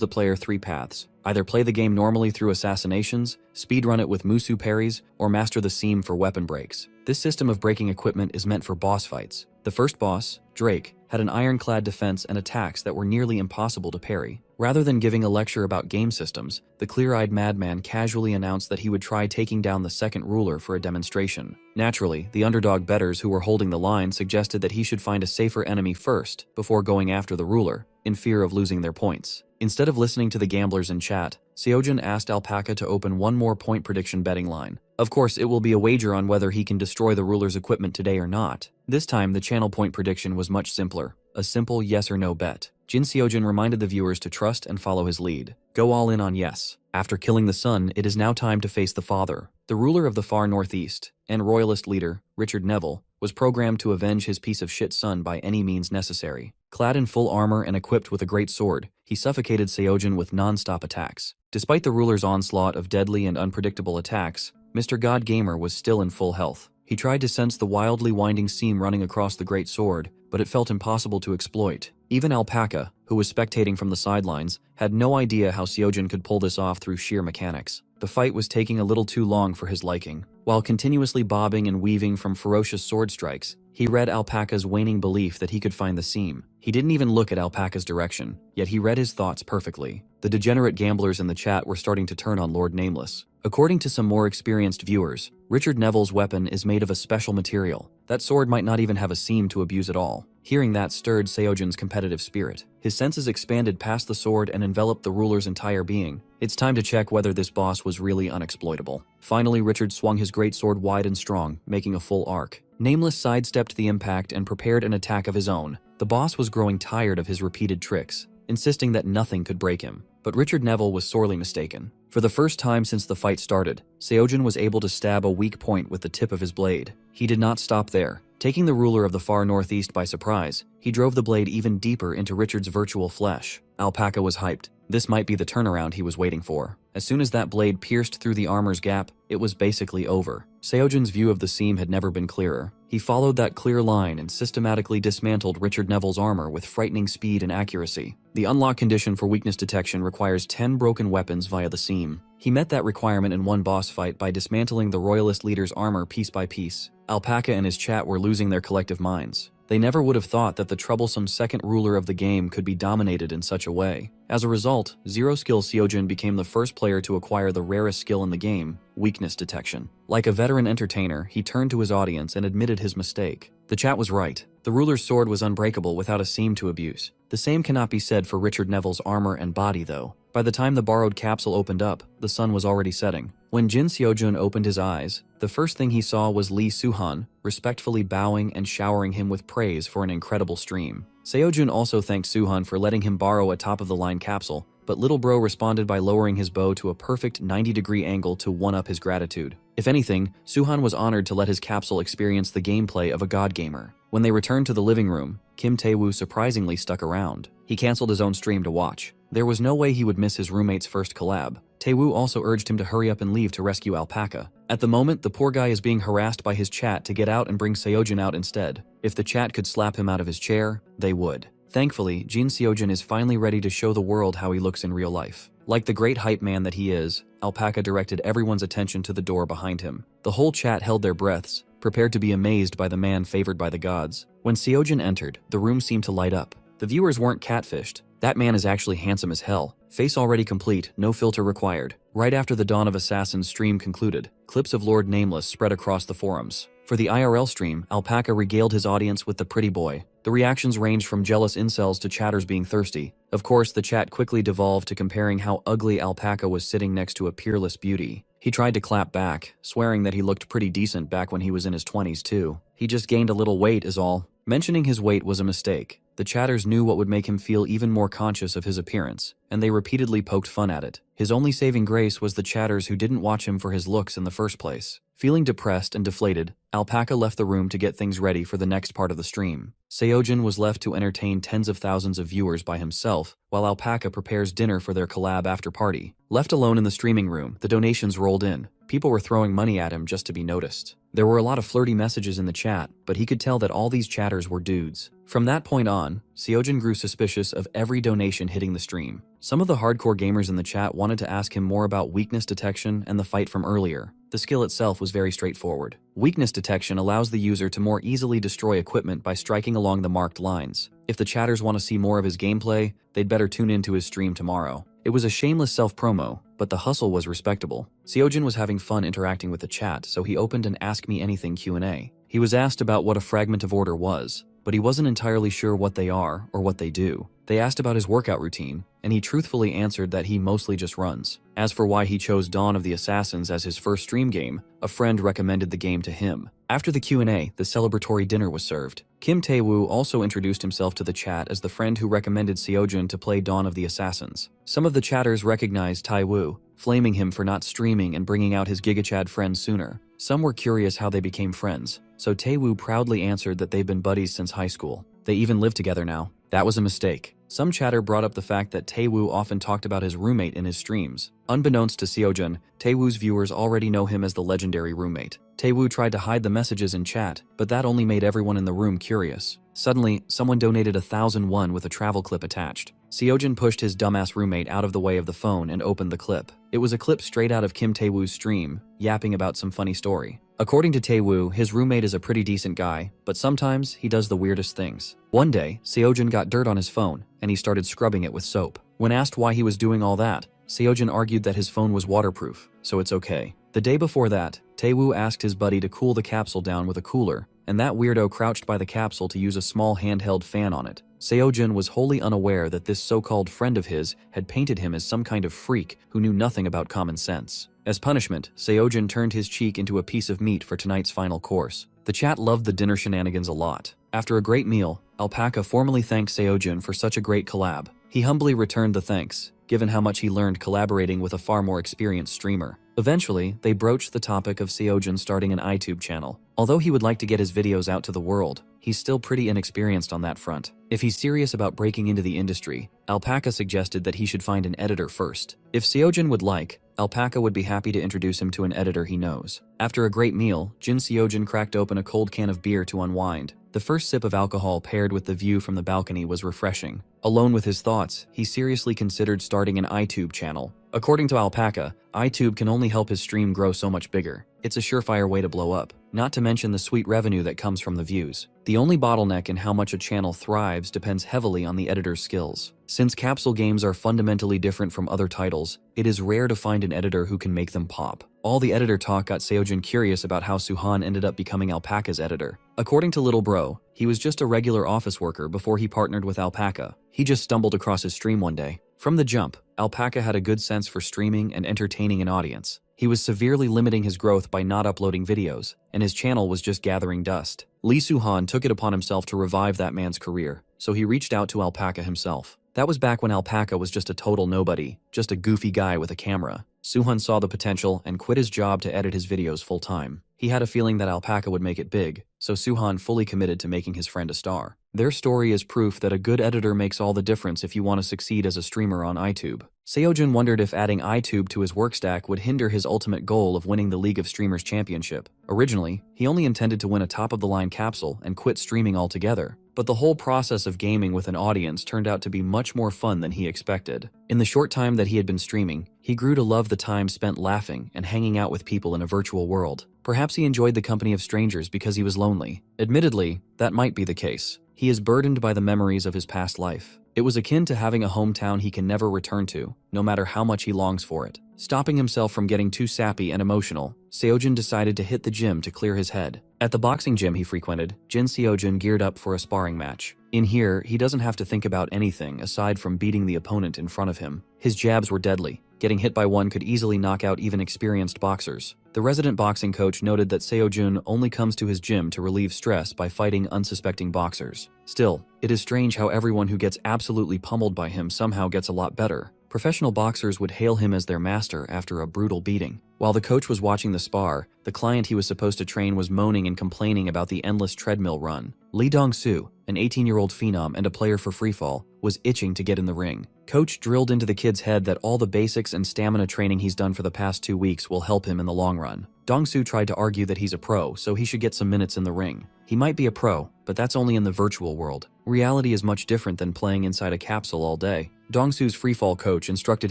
the player 3 paths. Either play the game normally through assassinations, speedrun it with Musu parries, or master the seam for weapon breaks. This system of breaking equipment is meant for boss fights. The first boss, Drake, had an ironclad defense and attacks that were nearly impossible to parry. Rather than giving a lecture about game systems, the clear-eyed madman casually announced that he would try taking down the second ruler for a demonstration. Naturally, the underdog bettors who were holding the line suggested that he should find a safer enemy first before going after the ruler, in fear of losing their points. Instead of listening to the gamblers in chat, Seojin asked Alpaca to open one more point prediction betting line. Of course, it will be a wager on whether he can destroy the ruler's equipment today or not. This time, the channel point prediction was much simpler. A simple yes or no bet. Jin Seojin reminded the viewers to trust and follow his lead. Go all in on yes. After killing the son, it is now time to face the father. The ruler of the far northeast, and royalist leader, Richard Neville, was programmed to avenge his piece of shit son by any means necessary. Clad in full armor and equipped with a great sword, he suffocated Seojin with non-stop attacks. Despite the ruler's onslaught of deadly and unpredictable attacks, Mr. God Gamer was still in full health. He tried to sense the wildly winding seam running across the great sword, but it felt impossible to exploit. Even Alpaca, who was spectating from the sidelines, had no idea how Seojin could pull this off through sheer mechanics. The fight was taking a little too long for his liking. While continuously bobbing and weaving from ferocious sword strikes, he read Alpaca's waning belief that he could find the seam. He didn't even look at Alpaca's direction, yet he read his thoughts perfectly. The degenerate gamblers in the chat were starting to turn on Lord Nameless. According to some more experienced viewers, Richard Neville's weapon is made of a special material. That sword might not even have a seam to abuse at all. Hearing that stirred Seojin's competitive spirit. His senses expanded past the sword and enveloped the ruler's entire being. It's time to check whether this boss was really unexploitable. Finally, Richard swung his great sword wide and strong, making a full arc. Nameless sidestepped the impact and prepared an attack of his own. The boss was growing tired of his repeated tricks, insisting that nothing could break him. But Richard Neville was sorely mistaken. For the first time since the fight started, Seojin was able to stab a weak point with the tip of his blade. He did not stop there. Taking the ruler of the far northeast by surprise, he drove the blade even deeper into Richard's virtual flesh. Alpaca was hyped. This might be the turnaround he was waiting for. As soon as that blade pierced through the armor's gap, it was basically over. Seojin's view of the seam had never been clearer. He followed that clear line and systematically dismantled Richard Neville's armor with frightening speed and accuracy. The unlock condition for weakness detection requires 10 broken weapons via the seam. He met that requirement in one boss fight by dismantling the royalist leader's armor piece by piece. Alpaca and his chat were losing their collective minds. They never would have thought that the troublesome second ruler of the game could be dominated in such a way. As a result, zero-skill Seojin became the first player to acquire the rarest skill in the game, weakness detection. Like a veteran entertainer, he turned to his audience and admitted his mistake. The chat was right. The ruler's sword was unbreakable without a seam to abuse. The same cannot be said for Richard Neville's armor and body, though. By the time the borrowed capsule opened up, the sun was already setting. When Jin Seojin opened his eyes, the first thing he saw was Lee Soo-hun, respectfully bowing and showering him with praise for an incredible stream. Seojin also thanked Soo-hun for letting him borrow a top-of-the-line capsule, but little bro responded by lowering his bow to a perfect 90-degree angle to one-up his gratitude. If anything, Soo-hun was honored to let his capsule experience the gameplay of a god gamer. When they returned to the living room, Kim Tae-woo surprisingly stuck around. He canceled his own stream to watch. There was no way he would miss his roommate's first collab. Tae-woo also urged him to hurry up and leave to rescue Alpaca. At the moment, the poor guy is being harassed by his chat to get out and bring Seojin out instead. If the chat could slap him out of his chair, they would. Thankfully, Jin Seojin is finally ready to show the world how he looks in real life. Like the great hype man that he is, Alpaca directed everyone's attention to the door behind him. The whole chat held their breaths, prepared to be amazed by the man favored by the gods. When Seojin entered, the room seemed to light up. The viewers weren't catfished. That man is actually handsome as hell. Face already complete, no filter required. Right after the Dawn of Assassins stream concluded, clips of Lord Nameless spread across the forums. For the IRL stream, Alpaca regaled his audience with the pretty boy. The reactions ranged from jealous incels to chatters being thirsty. Of course, the chat quickly devolved to comparing how ugly Alpaca was sitting next to a peerless beauty. He tried to clap back, swearing that he looked pretty decent back when he was in his 20s too. He just gained a little weight is all. Mentioning his weight was a mistake. The chatters knew what would make him feel even more conscious of his appearance, and they repeatedly poked fun at it. His only saving grace was the chatters who didn't watch him for his looks in the first place. Feeling depressed and deflated, Alpaca left the room to get things ready for the next part of the stream. Seojin was left to entertain tens of thousands of viewers by himself, while Alpaca prepares dinner for their collab after party. Left alone in the streaming room, the donations rolled in. People were throwing money at him just to be noticed. There were a lot of flirty messages in the chat, but he could tell that all these chatters were dudes. From that point on, Seojin grew suspicious of every donation hitting the stream. Some of the hardcore gamers in the chat wanted to ask him more about weakness detection and the fight from earlier. The skill itself was very straightforward. Weakness detection allows the user to more easily destroy equipment by striking along the marked lines. If the chatters want to see more of his gameplay, they'd better tune into his stream tomorrow. It was a shameless self-promo, but the hustle was respectable. Seojin was having fun interacting with the chat, so he opened an Ask Me Anything Q&A. He was asked about what a fragment of order was, but he wasn't entirely sure what they are or what they do. They asked about his workout routine, and he truthfully answered that he mostly just runs. As for why he chose Dawn of the Assassins as his first stream game, a friend recommended the game to him. After the Q&A, the celebratory dinner was served. Kim Tae-woo also introduced himself to the chat as the friend who recommended Seojin to play Dawn of the Assassins. Some of the chatters recognized Tae-woo, flaming him for not streaming and bringing out his GigaChad friend sooner. Some were curious how they became friends, so Tae-woo proudly answered that they've been buddies since high school. They even live together now. That was a mistake. Some chatter brought up the fact that Tae-woo often talked about his roommate in his streams. Unbeknownst to Seojin, Tae-woo's viewers already know him as the legendary roommate. Tae-woo tried to hide the messages in chat, but that only made everyone in the room curious. Suddenly, someone donated 1,000 won with a travel clip attached. Seojin pushed his dumbass roommate out of the way of the phone and opened the clip. It was a clip straight out of Kim Tae-woo's stream, yapping about some funny story. According to Tae-woo, his roommate is a pretty decent guy, but sometimes he does the weirdest things. One day, Seojin got dirt on his phone, and he started scrubbing it with soap. When asked why he was doing all that, Seojin argued that his phone was waterproof, so it's okay. The day before that, Tae-woo asked his buddy to cool the capsule down with a cooler, and that weirdo crouched by the capsule to use a small handheld fan on it. Seojin was wholly unaware that this so-called friend of his had painted him as some kind of freak who knew nothing about common sense. As punishment, Seojin turned his cheek into a piece of meat for tonight's final course. The chat loved the dinner shenanigans a lot. After a great meal, Alpaca formally thanked Seojin for such a great collab. He humbly returned the thanks, given how much he learned collaborating with a far more experienced streamer. Eventually, they broached the topic of Seojin starting an iTube channel. Although he would like to get his videos out to the world, he's still pretty inexperienced on that front. If he's serious about breaking into the industry, Alpaca suggested that he should find an editor first. If Seojin would like, Alpaca would be happy to introduce him to an editor he knows. After a great meal, Jin Seojin cracked open a cold can of beer to unwind. The first sip of alcohol paired with the view from the balcony was refreshing. Alone with his thoughts, he seriously considered starting an iTube channel. According to Alpaca, iTube can only help his stream grow so much bigger. It's a surefire way to blow up, not to mention the sweet revenue that comes from the views. The only bottleneck in how much a channel thrives depends heavily on the editor's skills. Since capsule games are fundamentally different from other titles, it is rare to find an editor who can make them pop. All the editor talk got Seojin curious about how Suhan ended up becoming Alpaca's editor. According to Little Bro, he was just a regular office worker before he partnered with Alpaca. He just stumbled across his stream one day. From the jump, Alpaca had a good sense for streaming and entertaining an audience. He was severely limiting his growth by not uploading videos, and his channel was just gathering dust. Lee Suhan took it upon himself to revive that man's career, so he reached out to Alpaca himself. That was back when Alpaca was just a total nobody, just a goofy guy with a camera. Suhan saw the potential and quit his job to edit his videos full-time. He had a feeling that Alpaca would make it big, so Suhan fully committed to making his friend a star. Their story is proof that a good editor makes all the difference if you want to succeed as a streamer on iTube. Seojun wondered if adding iTube to his work stack would hinder his ultimate goal of winning the League of Streamers Championship. Originally, he only intended to win a top-of-the-line capsule and quit streaming altogether, but the whole process of gaming with an audience turned out to be much more fun than he expected. In the short time that he had been streaming, he grew to love the time spent laughing and hanging out with people in a virtual world. Perhaps he enjoyed the company of strangers because he was lonely. Admittedly, that might be the case. He is burdened by the memories of his past life. It was akin to having a hometown he can never return to, no matter how much he longs for it. Stopping himself from getting too sappy and emotional, Seojun decided to hit the gym to clear his head. At the boxing gym he frequented, Jin Seojun geared up for a sparring match. In here, he doesn't have to think about anything aside from beating the opponent in front of him. His jabs were deadly. Getting hit by one could easily knock out even experienced boxers. The resident boxing coach noted that Seojun only comes to his gym to relieve stress by fighting unsuspecting boxers. Still, it is strange how everyone who gets absolutely pummeled by him somehow gets a lot better. Professional boxers would hail him as their master after a brutal beating. While the coach was watching the spar, the client he was supposed to train was moaning and complaining about the endless treadmill run. Lee Dong-soo, an 18-year-old phenom and a player for freefall, was itching to get in the ring. Coach drilled into the kid's head that all the basics and stamina training he's done for the past 2 weeks will help him in the long run. Dong-soo tried to argue that he's a pro, so he should get some minutes in the ring. He might be a pro, but that's only in the virtual world. Reality is much different than playing inside a capsule all day. Dong-soo's freefall coach instructed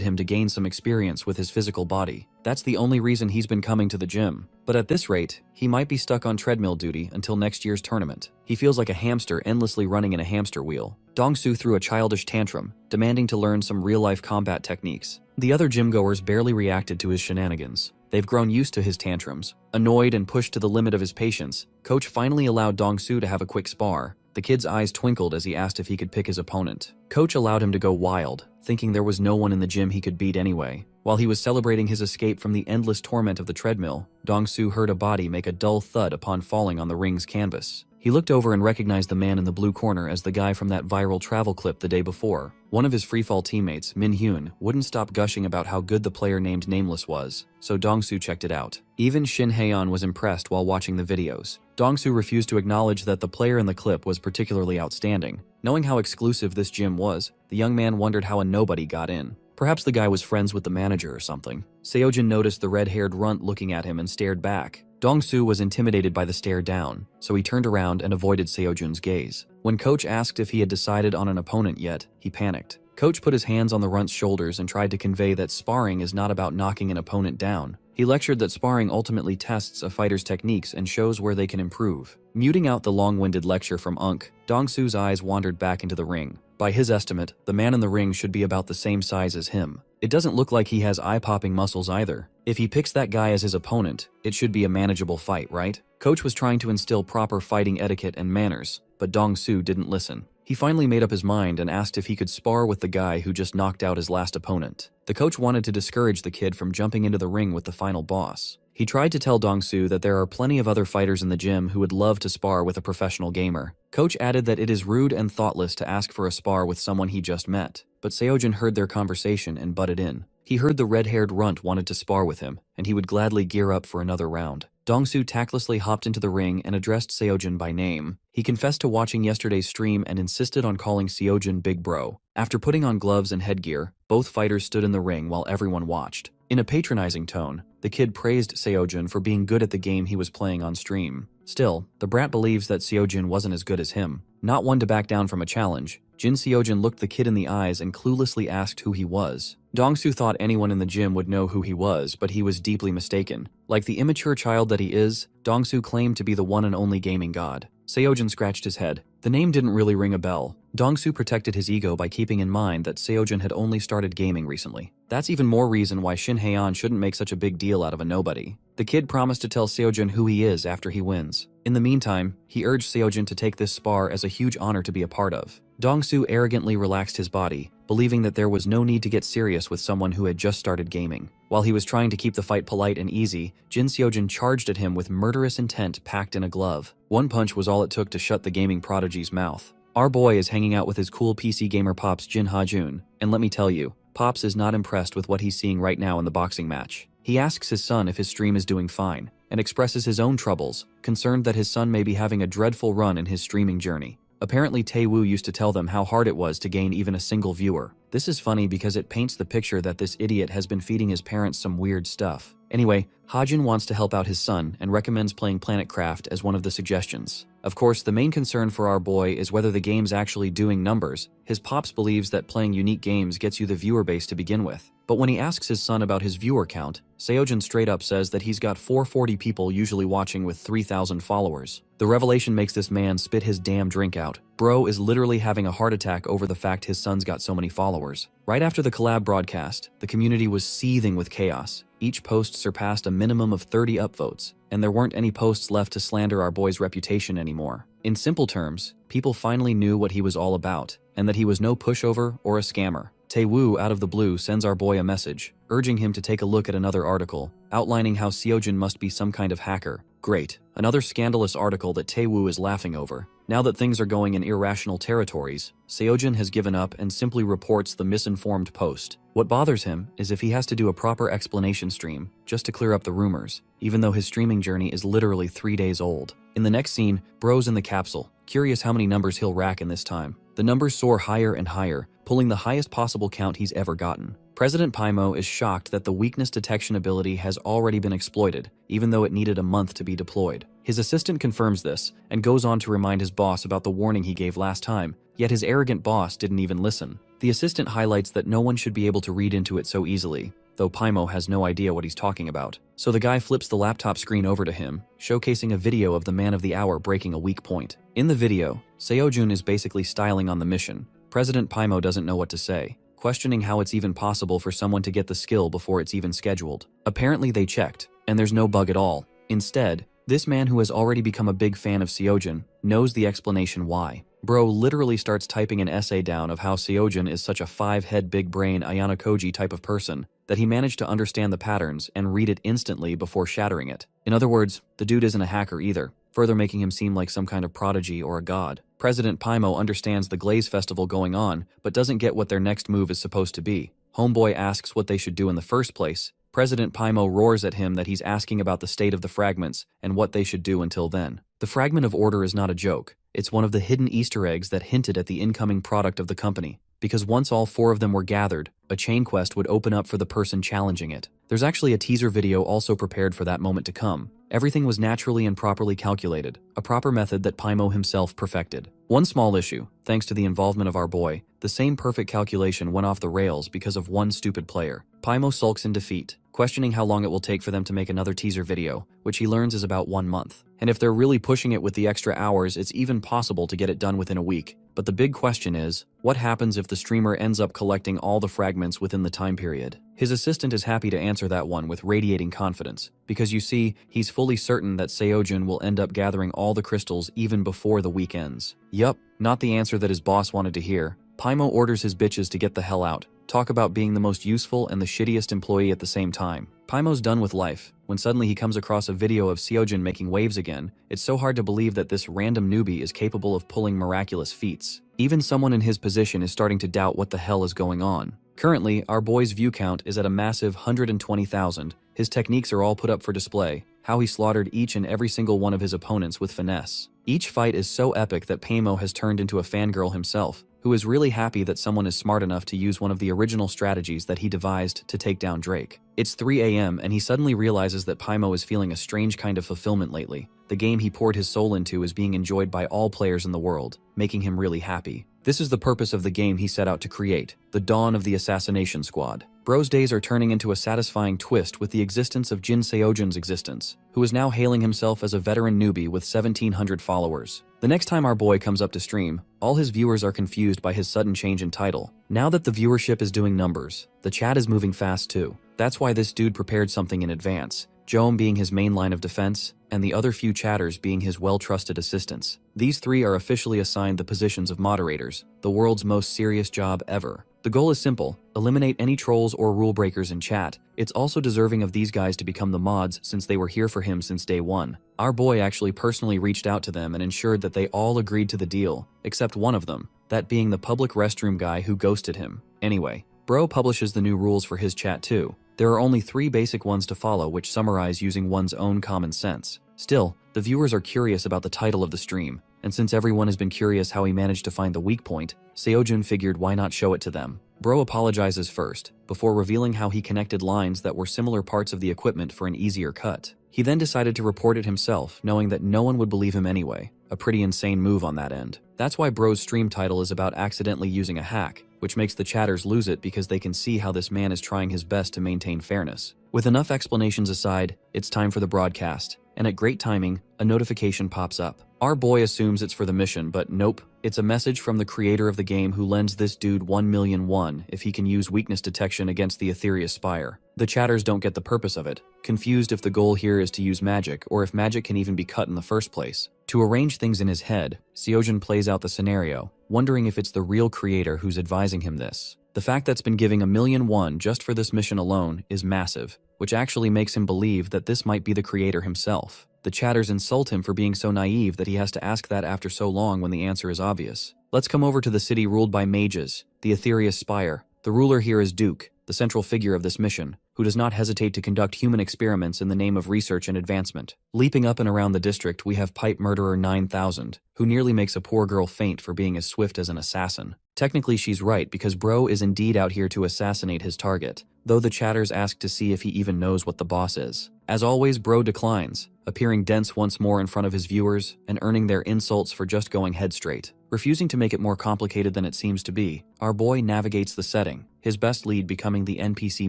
him to gain some experience with his physical body. That's the only reason he's been coming to the gym. But at this rate, he might be stuck on treadmill duty until next year's tournament. He feels like a hamster endlessly running in a hamster wheel. Dong-soo threw a childish tantrum, demanding to learn some real-life combat techniques. The other gym-goers barely reacted to his shenanigans. They've grown used to his tantrums. Annoyed and pushed to the limit of his patience, Coach finally allowed Dong-soo to have a quick spar. The kid's eyes twinkled as he asked if he could pick his opponent. Coach allowed him to go wild, thinking there was no one in the gym he could beat anyway. While he was celebrating his escape from the endless torment of the treadmill, Dong-soo heard a body make a dull thud upon falling on the ring's canvas. He looked over and recognized the man in the blue corner as the guy from that viral travel clip the day before. One of his freefall teammates, Min Hyun, wouldn't stop gushing about how good the player named Nameless was, so Dong-soo checked it out. Even Shin Haeon was impressed while watching the videos. Dong-soo refused to acknowledge that the player in the clip was particularly outstanding. Knowing how exclusive this gym was, the young man wondered how a nobody got in. Perhaps the guy was friends with the manager or something. Seojun noticed the red-haired runt looking at him and stared back. Dong-soo was intimidated by the stare down, so he turned around and avoided Seojun's gaze. When Coach asked if he had decided on an opponent yet, he panicked. Coach put his hands on the runt's shoulders and tried to convey that sparring is not about knocking an opponent down. He lectured that sparring ultimately tests a fighter's techniques and shows where they can improve. Muting out the long-winded lecture from Unk, Dong-soo's eyes wandered back into the ring. By his estimate, the man in the ring should be about the same size as him. It doesn't look like he has eye-popping muscles either. If he picks that guy as his opponent, it should be a manageable fight, right? Coach was trying to instill proper fighting etiquette and manners, but Dong-soo didn't listen. He finally made up his mind and asked if he could spar with the guy who just knocked out his last opponent. The coach wanted to discourage the kid from jumping into the ring with the final boss. He tried to tell Dong-soo that there are plenty of other fighters in the gym who would love to spar with a professional gamer. Coach added that it is rude and thoughtless to ask for a spar with someone he just met, but Seojun heard their conversation and butted in. He heard the red-haired runt wanted to spar with him, and he would gladly gear up for another round. Dong-soo tactlessly hopped into the ring and addressed Seojun by name. He confessed to watching yesterday's stream and insisted on calling Seojun Big Bro. After putting on gloves and headgear, both fighters stood in the ring while everyone watched. In a patronizing tone, the kid praised Seojun for being good at the game he was playing on stream. Still, the brat believes that Seojun wasn't as good as him. Not one to back down from a challenge, Jin Seojun looked the kid in the eyes and cluelessly asked who he was. Dong-soo thought anyone in the gym would know who he was, but he was deeply mistaken. Like the immature child that he is, Dong-soo claimed to be the one and only gaming god. Seojun scratched his head. The name didn't really ring a bell. Dong-soo protected his ego by keeping in mind that Seojun had only started gaming recently. That's even more reason why Shin Haeon shouldn't make such a big deal out of a nobody. The kid promised to tell Seojun who he is after he wins. In the meantime, he urged Seojun to take this spar as a huge honor to be a part of. Dong-soo arrogantly relaxed his body, believing that there was no need to get serious with someone who had just started gaming. While he was trying to keep the fight polite and easy, Jin Seojun charged at him with murderous intent packed in a glove. One punch was all it took to shut the gaming prodigy's mouth. Our boy is hanging out with his cool PC gamer Pops Jin Ha-jun, and let me tell you, Pops is not impressed with what he's seeing right now in the boxing match. He asks his son if his stream is doing fine, and expresses his own troubles, concerned that his son may be having a dreadful run in his streaming journey. Apparently Tae-woo used to tell them how hard it was to gain even a single viewer. This is funny because it paints the picture that this idiot has been feeding his parents some weird stuff. Anyway, Hajin wants to help out his son and recommends playing PlanetCraft as one of the suggestions. Of course, the main concern for our boy is whether the game's actually doing numbers. His pops believes that playing unique games gets you the viewer base to begin with. But when he asks his son about his viewer count, Seojin straight up says that he's got 440 people usually watching with 3,000 followers. The revelation makes this man spit his damn drink out. Bro is literally having a heart attack over the fact his son's got so many followers. Right after the collab broadcast, the community was seething with chaos. Each post surpassed a minimum of 30 upvotes, and there weren't any posts left to slander our boy's reputation anymore. In simple terms, people finally knew what he was all about, and that he was no pushover or a scammer. Tae-woo out of the blue sends our boy a message, urging him to take a look at another article, outlining how Seojin must be some kind of hacker. Great, another scandalous article that Tae-woo is laughing over. Now that things are going in irrational territories, Seojin has given up and simply reports the misinformed post. What bothers him is if he has to do a proper explanation stream just to clear up the rumors, even though his streaming journey is literally 3 days old. In the next scene, Bro's in the capsule, curious how many numbers he'll rack in this time. The numbers soar higher and higher, pulling the highest possible count he's ever gotten. President Paimo is shocked that the weakness detection ability has already been exploited, even though it needed a month to be deployed. His assistant confirms this, and goes on to remind his boss about the warning he gave last time, yet his arrogant boss didn't even listen. The assistant highlights that no one should be able to read into it so easily, though Paimo has no idea what he's talking about. So the guy flips the laptop screen over to him, showcasing a video of the man of the hour breaking a weak point. In the video, Seojun is basically styling on the mission. President Paimo doesn't know what to say, questioning how it's even possible for someone to get the skill before it's even scheduled. Apparently they checked, and there's no bug at all. Instead, this man who has already become a big fan of Seojin knows the explanation why. Bro literally starts typing an essay down of how Seojin is such a 5-head big brain Ayano Koji type of person that he managed to understand the patterns and read it instantly before shattering it. In other words, the dude isn't a hacker either, further making him seem like some kind of prodigy or a god. President Paimo understands the Glaze Festival going on, but doesn't get what their next move is supposed to be. Homeboy asks what they should do in the first place. President Paimo roars at him that he's asking about the state of the fragments and what they should do until then. The fragment of order is not a joke. It's one of the hidden Easter eggs that hinted at the incoming product of the company, because once all 4 of them were gathered, a chain quest would open up for the person challenging it. There's actually a teaser video also prepared for that moment to come. Everything was naturally and properly calculated, a proper method that Paimo himself perfected. One small issue, thanks to the involvement of our boy, the same perfect calculation went off the rails because of one stupid player. Paimo sulks in defeat, questioning how long it will take for them to make another teaser video, which he learns is about 1 month. And if they're really pushing it with the extra hours, it's even possible to get it done within a week. But the big question is, what happens if the streamer ends up collecting all the fragments within the time period? His assistant is happy to answer that one with radiating confidence, because you see, he's fully certain that Seojun will end up gathering all the crystals even before the week ends. Yup, not the answer that his boss wanted to hear. Paimo orders his bitches to get the hell out. Talk about being the most useful and the shittiest employee at the same time. Paimo's done with life. When suddenly he comes across a video of Seojin making waves again, it's so hard to believe that this random newbie is capable of pulling miraculous feats. Even someone in his position is starting to doubt what the hell is going on. Currently, our boy's view count is at a massive 120,000. His techniques are all put up for display, how he slaughtered each and every single one of his opponents with finesse. Each fight is so epic that Paimo has turned into a fangirl himself, who is really happy that someone is smart enough to use one of the original strategies that he devised to take down Drake. It's 3 a.m. and he suddenly realizes that Paimo is feeling a strange kind of fulfillment lately. The game he poured his soul into is being enjoyed by all players in the world, making him really happy. This is the purpose of the game he set out to create, the dawn of the assassination squad. Bro's days are turning into a satisfying twist with the existence of Jin Seojin's existence, who is now hailing himself as a veteran newbie with 1,700 followers. The next time our boy comes up to stream, all his viewers are confused by his sudden change in title. Now that the viewership is doing numbers, the chat is moving fast too. That's why this dude prepared something in advance, Joam being his main line of defense, and the other few chatters being his well-trusted assistants. These 3 are officially assigned the positions of moderators, the world's most serious job ever. The goal is simple: eliminate any trolls or rule breakers in chat. It's also deserving of these guys to become the mods since they were here for him since day one. Our boy actually personally reached out to them and ensured that they all agreed to the deal, except one of them, that being the public restroom guy who ghosted him. Anyway, Bro publishes the new rules for his chat too. There are only 3 basic ones to follow which summarize using one's own common sense. Still, the viewers are curious about the title of the stream, and since everyone has been curious how he managed to find the weak point, Seojun figured why not show it to them. Bro apologizes first, before revealing how he connected lines that were similar parts of the equipment for an easier cut. He then decided to report it himself, knowing that no one would believe him anyway. A pretty insane move on that end. That's why Bro's stream title is about accidentally using a hack, which makes the chatters lose it because they can see how this man is trying his best to maintain fairness. With enough explanations aside, it's time for the broadcast, and at great timing, a notification pops up. Our boy assumes it's for the mission, but nope, it's a message from the creator of the game who lends this dude 1,000,000 won if he can use weakness detection against the Ethereus Spire. The chatters don't get the purpose of it, confused if the goal here is to use magic or if magic can even be cut in the first place. To arrange things in his head, Seojun plays out the scenario, wondering if it's the real creator who's advising him this. The fact that's been giving 1,000,000 won just for this mission alone is massive, which actually makes him believe that this might be the creator himself. The chatters insult him for being so naive that he has to ask that after so long when the answer is obvious. Let's come over to the city ruled by mages, the Ethereus Spire. The ruler here is Duke, the central figure of this mission, who does not hesitate to conduct human experiments in the name of research and advancement. Leaping up and around the district, we have Pipe Murderer 9000, who nearly makes a poor girl faint for being as swift as an assassin. Technically she's right because Bro is indeed out here to assassinate his target, though the chatters ask to see if he even knows what the boss is. As always, Bro declines, appearing dense once more in front of his viewers and earning their insults for just going head straight. Refusing to make it more complicated than it seems to be, our boy navigates the setting, his best lead becoming the NPC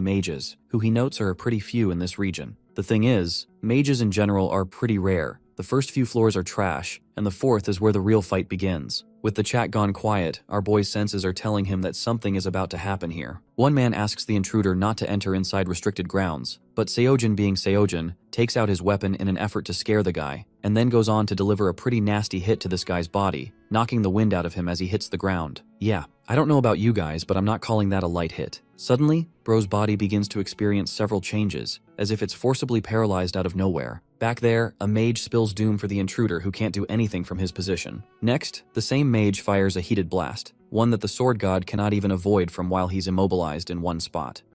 mages, who he notes are pretty few in this region. The thing is, mages in general are pretty rare. The first few floors are trash, and the 4th is where the real fight begins. With the chat gone quiet, our boy's senses are telling him that something is about to happen here. One man asks the intruder not to enter inside restricted grounds, but Seojun, being Seojun, takes out his weapon in an effort to scare the guy, and then goes on to deliver a pretty nasty hit to this guy's body, knocking the wind out of him as he hits the ground. Yeah, I don't know about you guys, but I'm not calling that a light hit. Suddenly, Bro's body begins to experience several changes, as if it's forcibly paralyzed out of nowhere. Back there, a mage spills doom for the intruder who can't do anything from his position. Next, the same mage fires a heated blast, one that the sword god cannot even avoid from while he's immobilized in one spot.